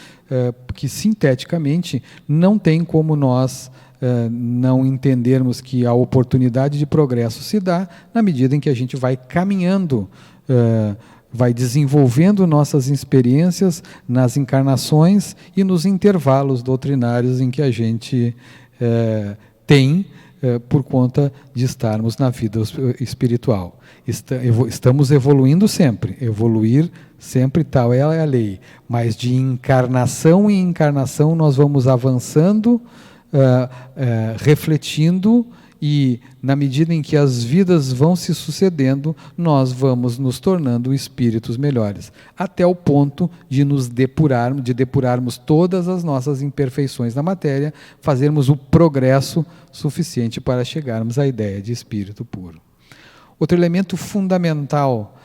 que, sinteticamente, não tem como nós não entendermos que a oportunidade de progresso se dá na medida em que a gente vai caminhando, vai desenvolvendo nossas experiências nas encarnações e nos intervalos doutrinários em que a gente tem por conta de estarmos na vida espiritual. Estamos evoluindo sempre, evoluir sempre, tal é a lei, mas de encarnação em encarnação nós vamos avançando, refletindo, e na medida em que as vidas vão se sucedendo, nós vamos nos tornando espíritos melhores, até o ponto de depurarmos todas as nossas imperfeições na matéria, fazermos o progresso suficiente para chegarmos à ideia de espírito puro. Outro elemento fundamental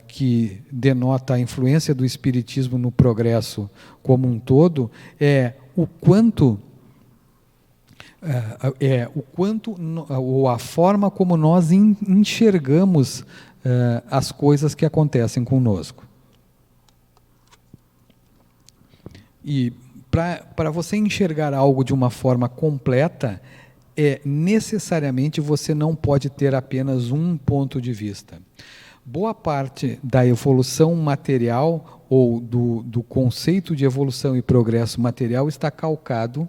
que denota a influência do espiritismo no progresso como um todo é o quanto ou a forma como nós enxergamos as coisas que acontecem conosco. E para você enxergar algo de uma forma completa, necessariamente você não pode ter apenas um ponto de vista. Boa parte da evolução material ou do conceito de evolução e progresso material está calcado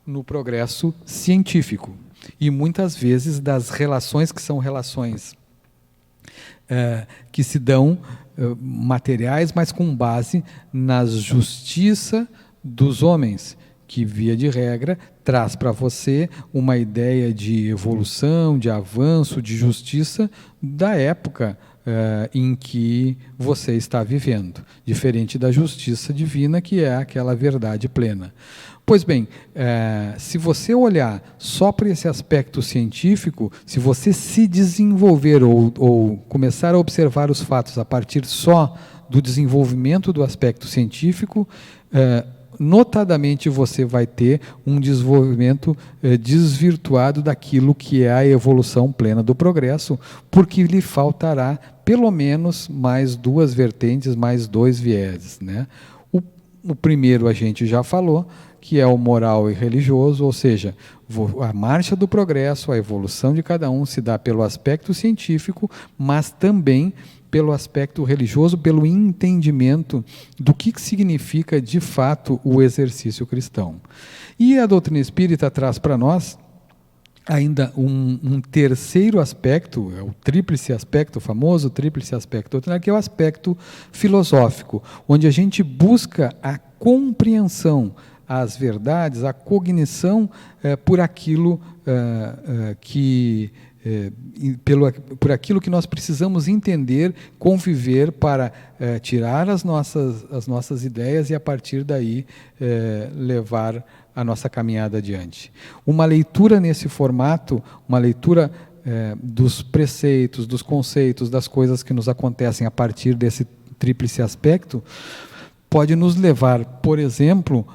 no progresso científico. E muitas vezes das relações que são relações que se dão materiais, mas com base na justiça dos homens, que, via de regra, traz para você uma ideia de evolução, de avanço, de justiça da época em que você está vivendo, diferente da justiça divina, que é aquela verdade plena. Pois bem, se você olhar só para esse aspecto científico, se você se desenvolver ou começar a observar os fatos a partir só do desenvolvimento do aspecto científico, notadamente você vai ter um desenvolvimento desvirtuado daquilo que é a evolução plena do progresso, porque lhe faltará pelo menos mais duas vertentes, mais dois vieses, né? O primeiro a gente já falou, que é o moral e religioso, ou seja, a marcha do progresso, a evolução de cada um se dá pelo aspecto científico, mas também pelo aspecto religioso, pelo entendimento do que significa de fato o exercício cristão. E a doutrina espírita traz para nós ainda um terceiro aspecto, é o tríplice aspecto, o famoso tríplice aspecto doutrinário, que é o aspecto filosófico, onde a gente busca a compreensão, as verdades, a cognição por aquilo por aquilo que nós precisamos entender, conviver para tirar as nossas ideias e, a partir daí, levar a nossa caminhada adiante. Uma leitura nesse formato, uma leitura dos preceitos, dos conceitos, das coisas que nos acontecem a partir desse tríplice aspecto, pode nos levar, por exemplo,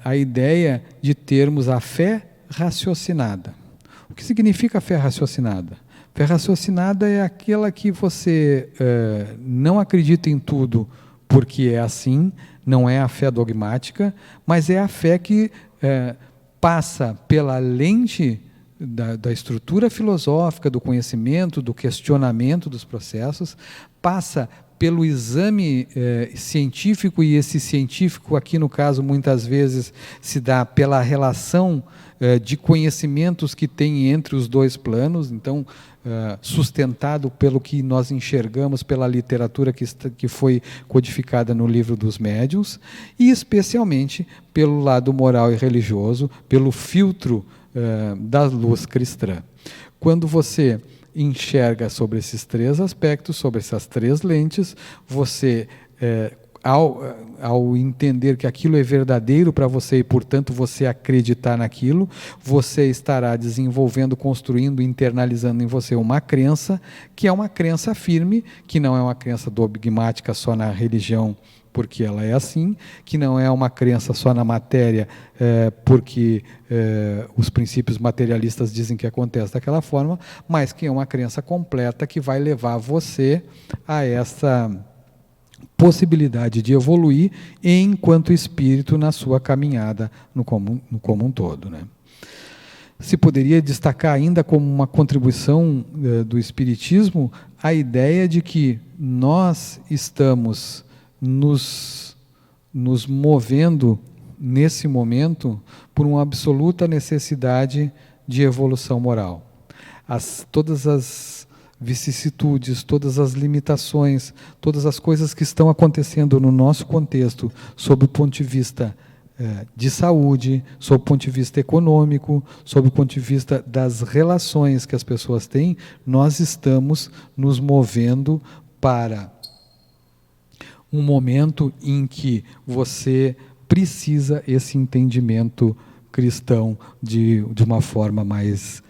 à ideia de termos a fé raciocinada. O que significa fé raciocinada? Fé raciocinada é aquela que você não acredita em tudo porque é assim, não é a fé dogmática, mas é a fé que passa pela lente da estrutura filosófica, do conhecimento, do questionamento dos processos, passa pelo exame científico, e esse científico aqui no caso muitas vezes se dá pela relação de conhecimentos que tem entre os dois planos, então sustentado pelo que nós enxergamos pela literatura que foi codificada no Livro dos Médiuns, e especialmente pelo lado moral e religioso, pelo filtro da luz cristã. Quando você enxerga sobre esses três aspectos, sobre essas três lentes, você, ao entender que aquilo é verdadeiro para você e, portanto, você acreditar naquilo, você estará desenvolvendo, construindo, internalizando em você uma crença, que é uma crença firme, que não é uma crença dogmática só na religião, porque ela é assim, que não é uma crença só na matéria, porque os princípios materialistas dizem que acontece daquela forma, mas que é uma crença completa que vai levar você a essa possibilidade de evoluir enquanto espírito na sua caminhada como um todo, né? Se poderia destacar ainda como uma contribuição do espiritismo a ideia de que nós estamos nos movendo nesse momento por uma absoluta necessidade de evolução moral. Todas as vicissitudes, todas as limitações, todas as coisas que estão acontecendo no nosso contexto, sob o ponto de vista de saúde, sob o ponto de vista econômico, sob o ponto de vista das relações que as pessoas têm, nós estamos nos movendo para um momento em que você precisa esse entendimento cristão de uma forma mais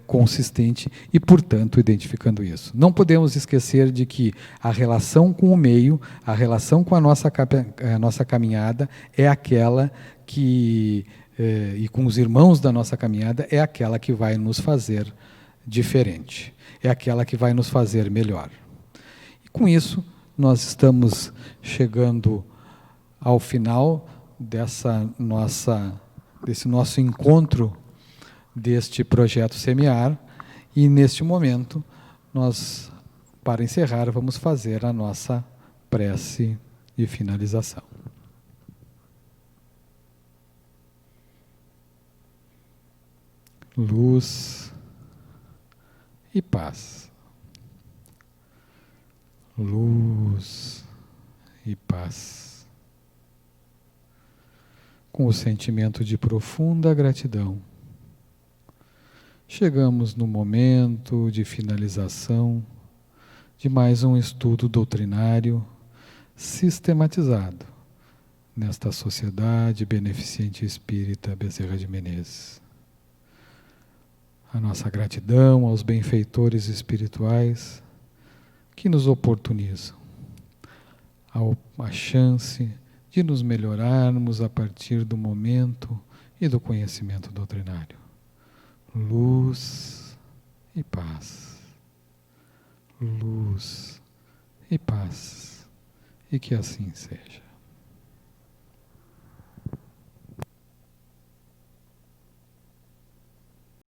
consistente e, portanto, identificando isso. Não podemos esquecer de que a relação com o meio, a relação com a nossa caminhada é aquela que, e com os irmãos da nossa caminhada, é aquela que vai nos fazer diferente, é aquela que vai nos fazer melhor. E com isso, nós estamos chegando ao final desse nosso encontro deste projeto Semear, e neste momento nós, para encerrar, vamos fazer a nossa prece de finalização. Luz e paz. Luz e paz. Com o sentimento de profunda gratidão, chegamos no momento de finalização de mais um estudo doutrinário sistematizado nesta Sociedade Beneficente Espírita Bezerra de Menezes. A nossa gratidão aos benfeitores espirituais que nos oportunizam a chance de nos melhorarmos a partir do momento e do conhecimento doutrinário. Luz e paz. Luz e paz. E que assim seja.